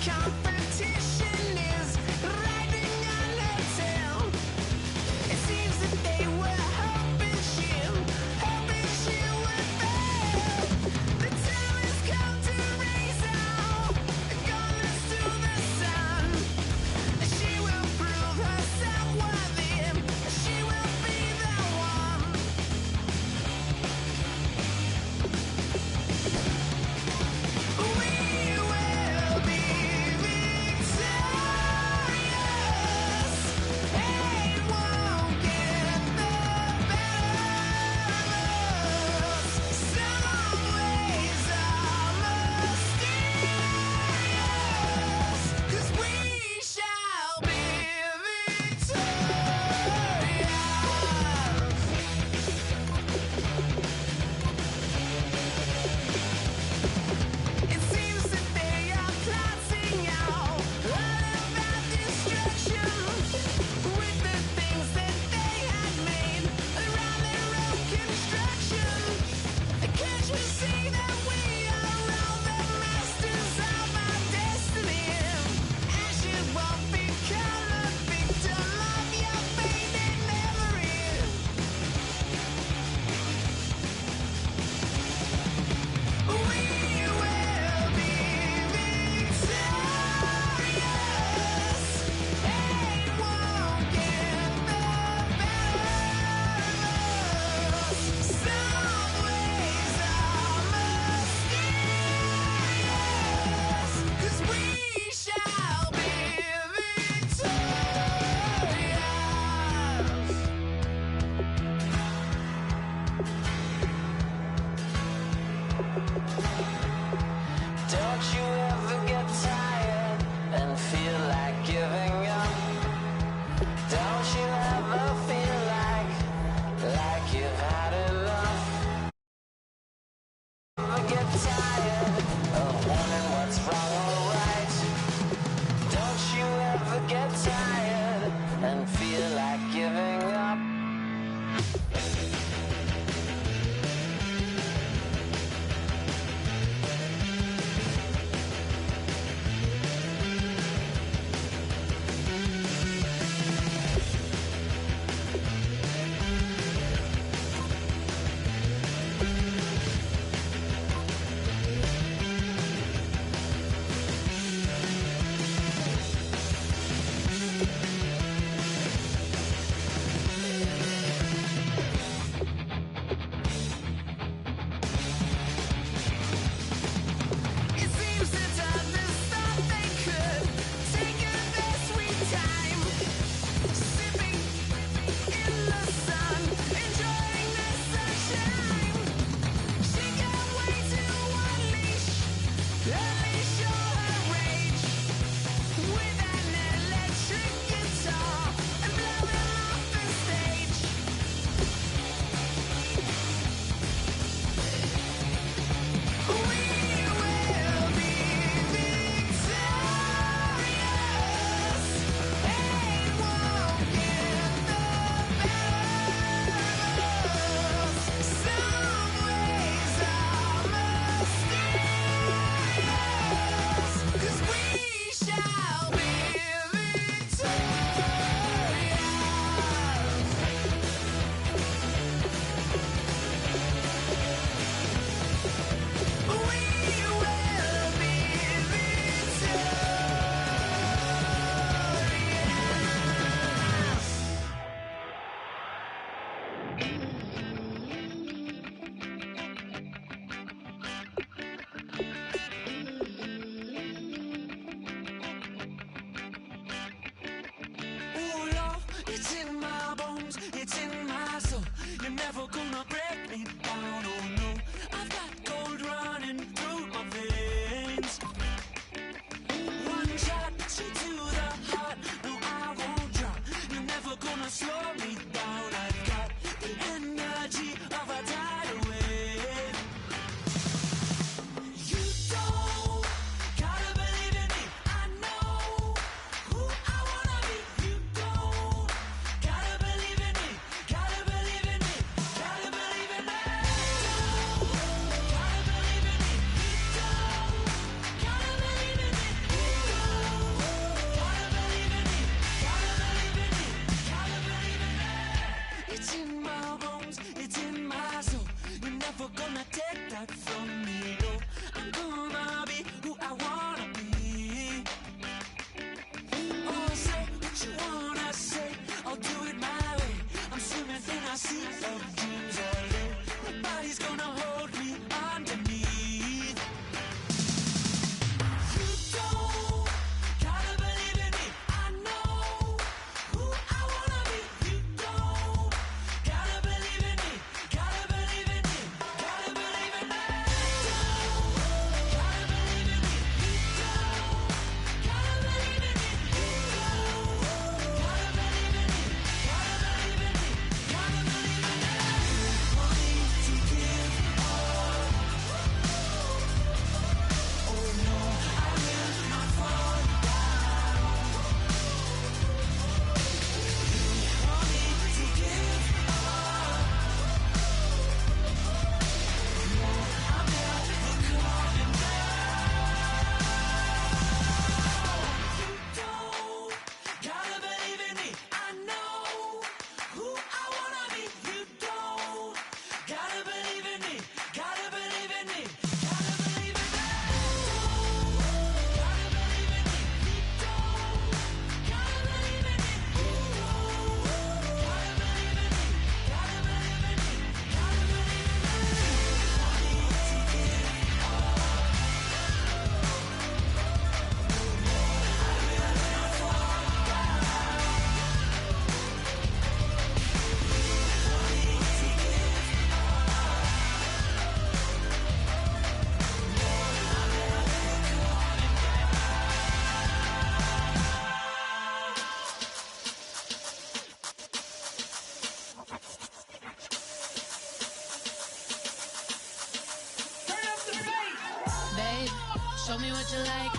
show me what you like.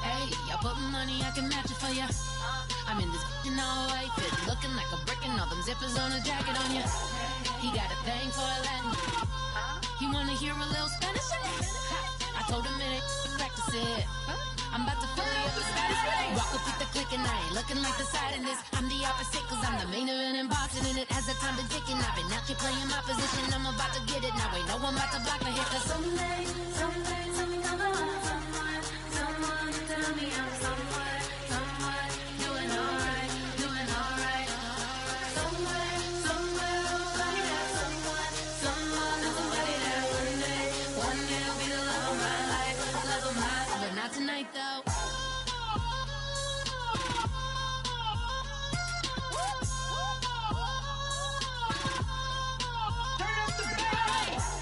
Hey, I put money, I can match it for ya. I'm in this in all white fit, looking like a brick and all them zippers on a jacket on ya. He got a thing for a Latin. He wanna hear a little Spanish? I told him it ain't practice it. I'm about to fill you up with Spanish. Walk up with the click and I ain't looking like the side in this. I'm the opposite cause I'm the main event and boxing in it. As the time been ticking, I've been out here playing my position. I'm about to get it now. Ain't no one about to block my hit cause someday I'm the one. Someone tell me I'm someone doing alright. Somewhere, somebody that someone is somebody that one day will be the love of my life, but not tonight though.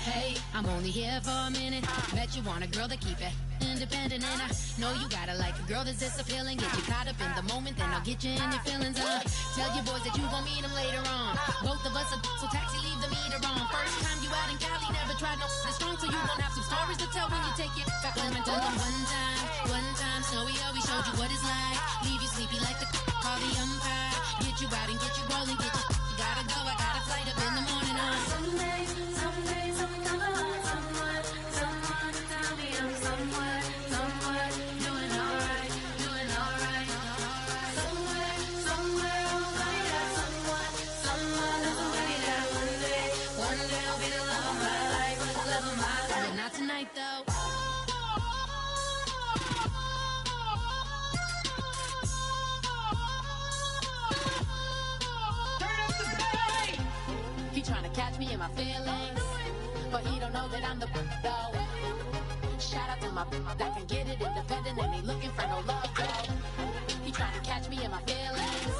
Hey, I'm only here for a minute. Bet you want a girl to keep it independent, and I know you gotta like a girl that's this appealing. Get you caught up in the moment, then I'll get you in your feelings. Tell your boys that you gon' meet them later on. Both of us are so taxi, leave the meter on. First time you out in Cali, never tried no strong, so you gon' have some stories to tell when you take it back home and tell them one time, Snowy always showed you what it's like. Leave you sleepy like the call the umpire. Get you out and get you rolling, get you gotta go. I got a flight up in the morning on someday, someone come along, someone tell me I'm someone doing alright. Somewhere, I'll find out someone is somebody that one day will be the love of my life, but not tonight though. He tryna catch me in my feelings, but he don't know that I'm the though. Shout out to my that can get it independent and ain't looking for no love though. He tryna catch me in my feelings,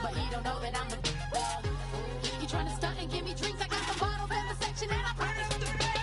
but he don't know that I'm the though. He tryna stunt and give me drinks. I got the bottles in the section and I promise to pay.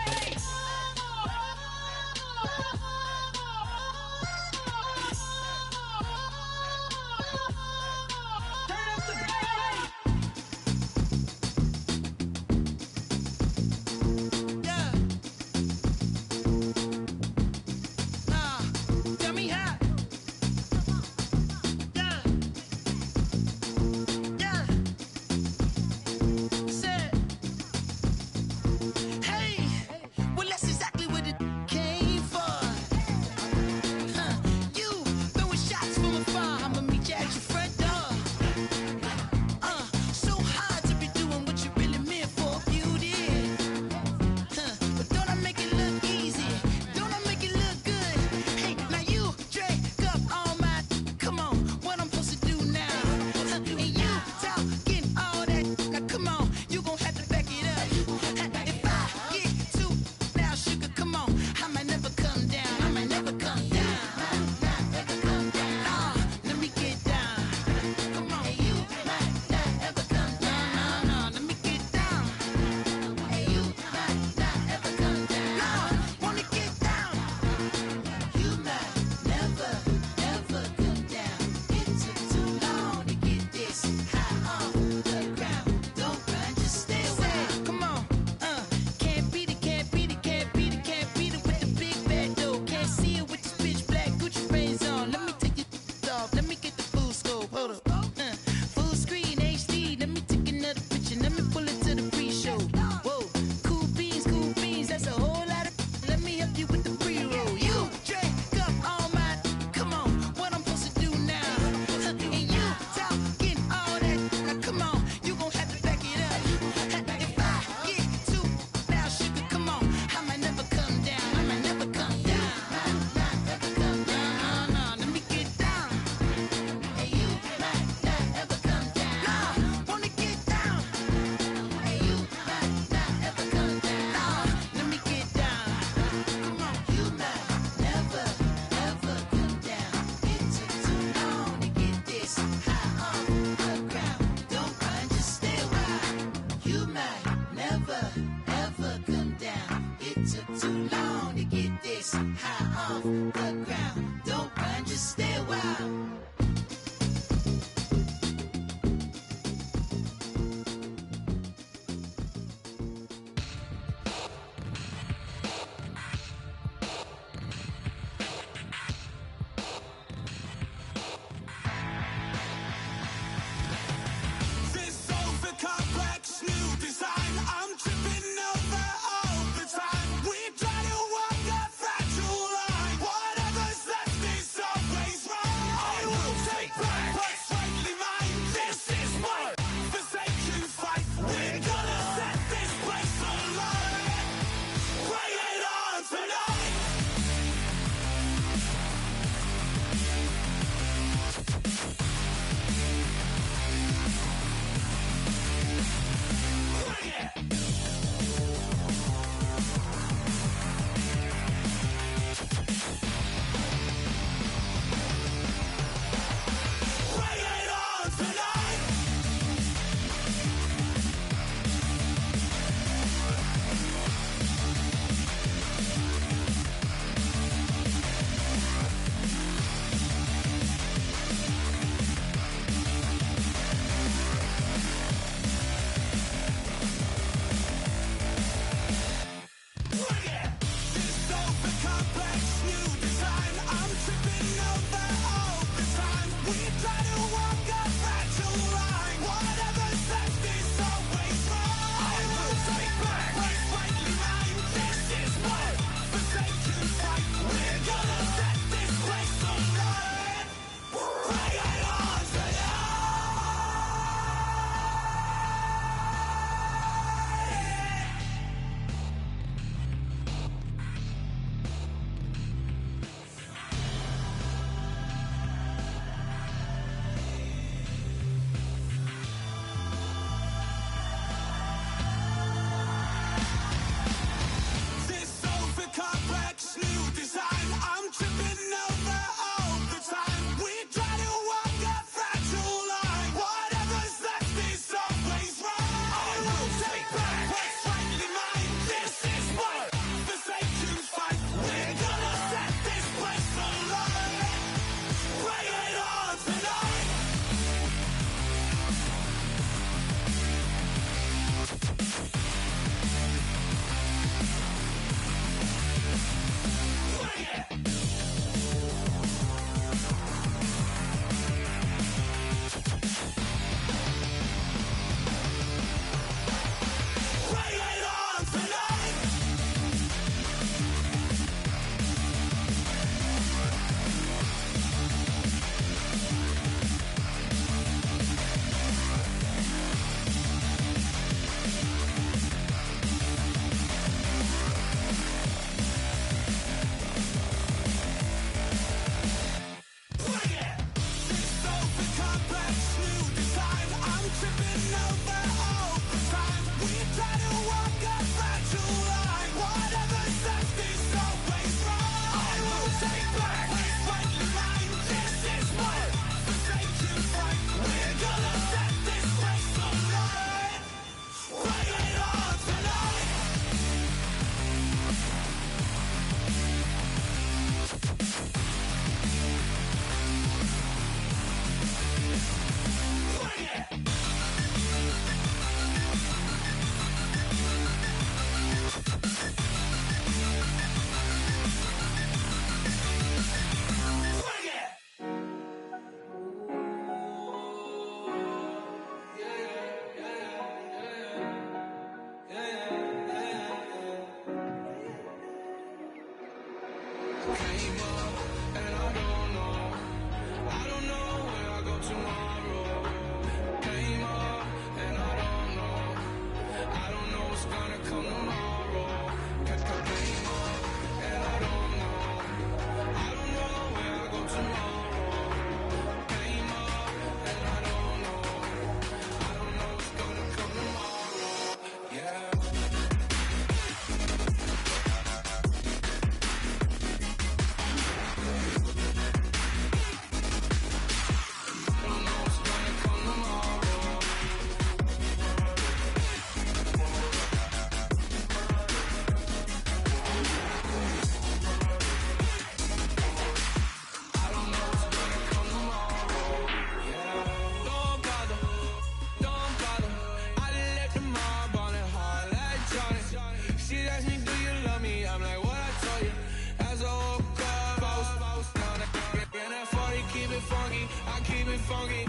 I keep it funky.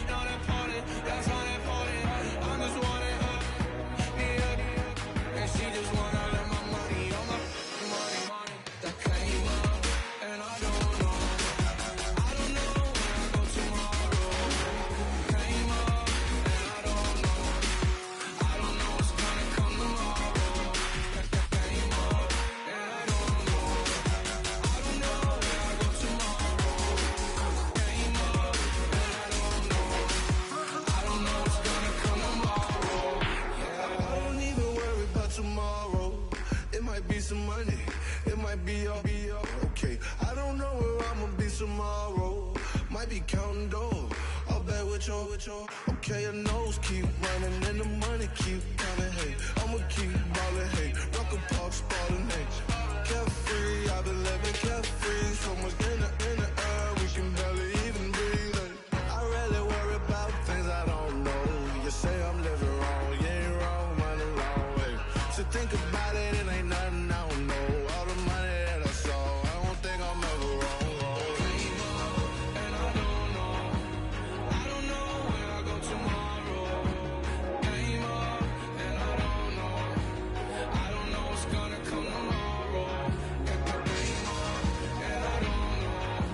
Know that party, that's how that party. I'm just wanting her, me up, and she just wanna let my money on my money that came up, and I don't know where I go tomorrow. Came up, and I don't know what's gonna come tomorrow. Came up, and I don't know where I go tomorrow. Came up, and I don't know what's gonna come tomorrow. Yeah, I don't even worry about tomorrow. It might be some money, it might be all okay. I don't know where I'ma be tomorrow. Might be counting dough. I'll bet with your okay. Your nose keep running and the money keep coming. Hey, I'ma keep ballin'. Hey, rock a park spallin'. Hey, carefree, I've been living carefree. So much in the air, we can barely even breathe. Hey, I really worry about things I don't know. You say I'm living wrong, you ain't wrong, money long way. So think about it, it ain't nothing I don't know. All the money that I saw, I don't think I'm ever wrong. Came up, and I don't know where I go tomorrow. Came up, and I don't know what's gonna come tomorrow. Came up, and I don't know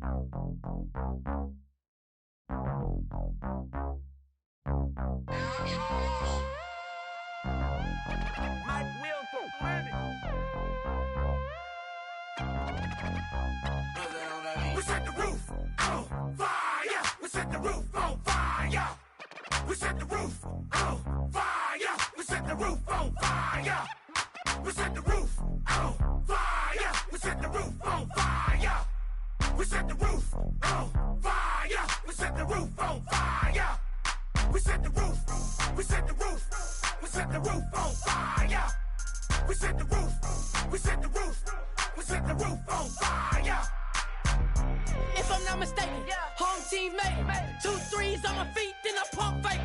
We set the roof on fire. We set the roof on fire. We set the roof on fire. We set the roof on fire. We set the roof on fire. We set the roof on fire. We set the roof on fire. We set the roof on fire. We set the roof. We set the roof. We set the roof on fire. We set the roof. We set the roof. We set the roof on fire. If I'm not mistaken, home team made it. 2 3s on my feet, then I pump fake.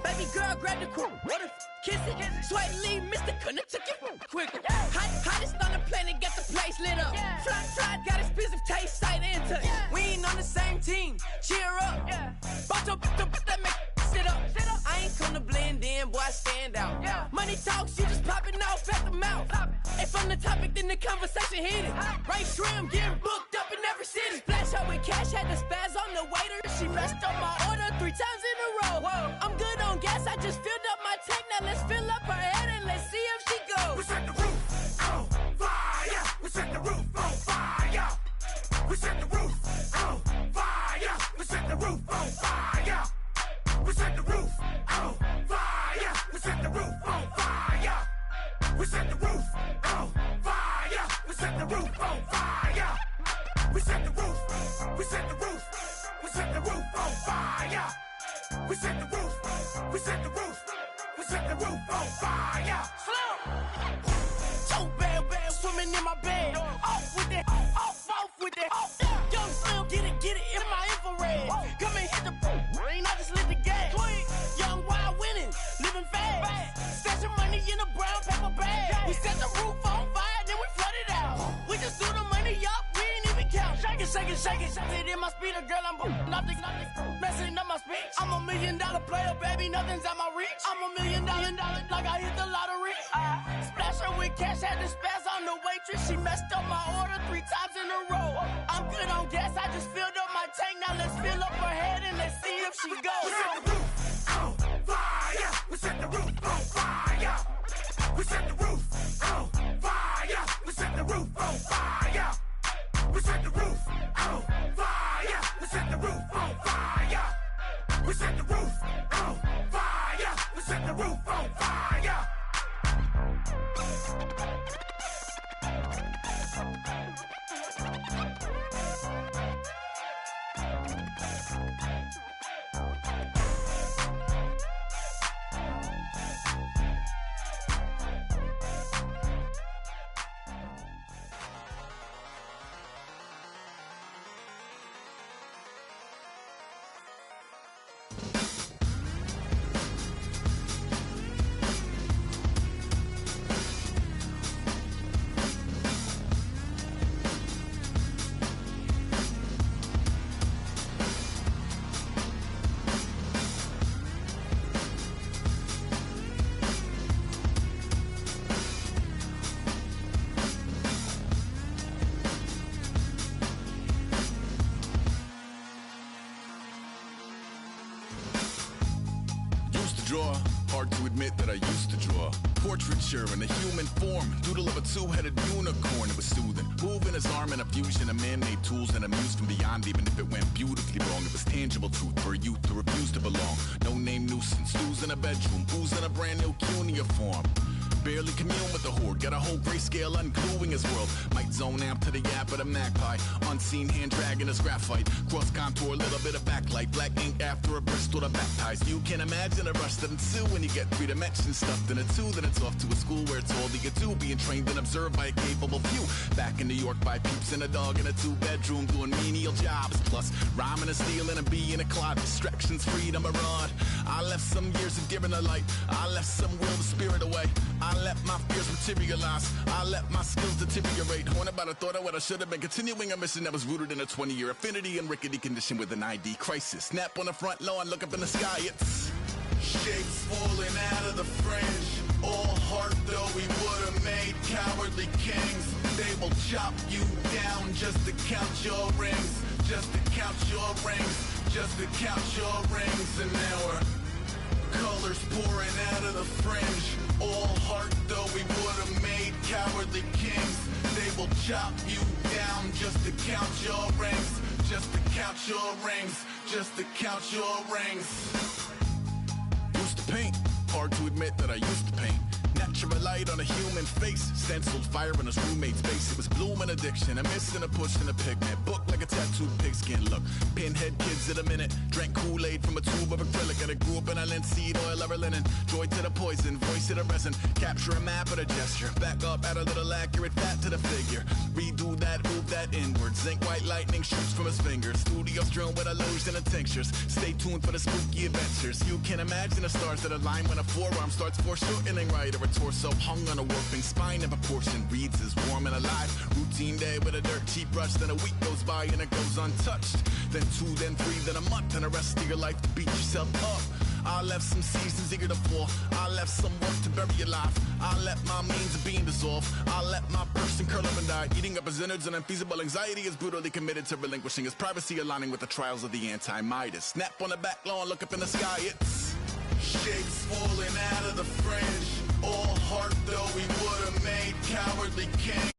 Baby girl, grab the crew. What if kiss it? Sweat leave, Mr. Couldn't took it quick. Hottest on the planet, got the place lit up. Fly, got expensive taste, sight into. We ain't on the same team. Cheer up. Bottle, that make sit up. I ain't come to blend in, boy, I stand out. Money talks, you just popping off at the mouth. If I'm the topic, then the conversation heated. Ray Shrimp getting booked up in every city. Splash her with cash, had the spaz on the waiter. She messed up my order 3 times in a row. I'm good on gas, I just filled up my tank. Now let's fill up her head and let's see if she goes. We set the roof on fire. We set the roof on fire. We set the roof on fire. We set the roof on fire. We set the roof on fire. We set the roof on fire. We set the roof on fire. We set the roof on fire. We set the roof. We set the roof. We set the roof on fire. We set the roof. We set the roof. We set the roof on fire. So bad, swimming in my bed. Off with that, off with that. Young Slim, get it in my infrared. Come and hit the rain, I just lit the gas. Young wild winning, living fast. Stashing money in a brown paper bag. We set the roof on fire, then we flood it out. We just threw the money up, we ain't even count. Shake it. It in my speeder, girl, I'm nothing, messing up my speech. I'm $1 million player, baby, nothing's out my reach. I'm $1 million, like I hit the lottery. Splash her with cash, had the spaz on the waitress. She messed up my order 3 times in a row. I'm good on gas, I just filled up my tank. Now let's fill up her head and let's see if she goes. We set the roof on fire. We set the roof on fire. We set the roof on fire. We set the roof on fire. We set the roof on fire. We set the roof on fire. We set the roof on fire. We set the roof on fire. Draw. Hard to admit that I used to draw. Portraiture in a human form. Doodle of a 2-headed unicorn. It was soothing. Moving his arm in a fusion of man-made tools and amused from beyond. Even if it went beautifully wrong, it was tangible truth for a youth to refuse to belong. No name nuisance. Who's in a bedroom? Who's in a brand new cuneiform? Barely commune with the horde. Got a whole grayscale ungluing his world. Might zone amp to the yap of the magpie. Unseen hand dragging his graphite. Cross contour, little bit of backlight. Black ink after a Bristol to baptize. You can imagine a rush that ensue when you get 3 dimensions stuffed in a 2. Then it's off to a school where it's all that you do. Being trained and observed by a capable few. Back in New York by peeps and a dog in a 2-bedroom doing menial jobs. Plus rhyming and stealing and being a clod. Distractions, freedom, a rod. I left some years of giving a light. I left some will, the spirit away. I let my fears materialize. I let my skills deteriorate. Haunted by the thought of what I should have been. Continuing a mission that was rooted in a 20-year affinity and rickety condition with an ID crisis. Snap on the front lawn, look up in the sky. It's shapes falling out of the fringe. All heart though we would have made cowardly kings. They will chop you down just to count your rings. just to count your rings, just to count your rings. And now we're colors pouring out of the fringe. All heart though we would have made cowardly kings. They will chop you down just to count your rings, just to count your rings, just to count your rings. Used to paint, hard to admit that I used to paint. Natural light on a human face, stenciled fire in his roommate's face. It was bloom and addiction, a miss and a push and a pigment. Book like a tattooed pigskin look. Pinhead kids in a minute, drank Kool-Aid from a tube of acrylic. And I grew up in a linseed oil ever linen. Joy to the poison, voice to the resin. Capture a map of a gesture. Back up, add a little accurate fat to the figure. Redo that, move that inward. Zinc white lightning shoots from his fingers. Studio strewn with illusion and tinctures. Stay tuned for the spooky adventures. You can imagine the stars that align when a forearm starts foreshortening right, or a torso hung on a warping spine of a portion reads as warm and alive. Routine day with a dirt cheap brush, then a week goes by and it goes untouched. Then 2, then 3, then a month, and the rest of your life to beat yourself up. I left some seasons eager to fall. I left some work to bury your life. I let my means of being dissolve. I let my person curl up and die, eating up his innards. And unfeasible anxiety is brutally committed to relinquishing his privacy, aligning with the trials of the anti-Midas. Snap on the back lawn, look up in the sky, it's shapes falling out of the fringe. All heart though we would have made cowardly kings.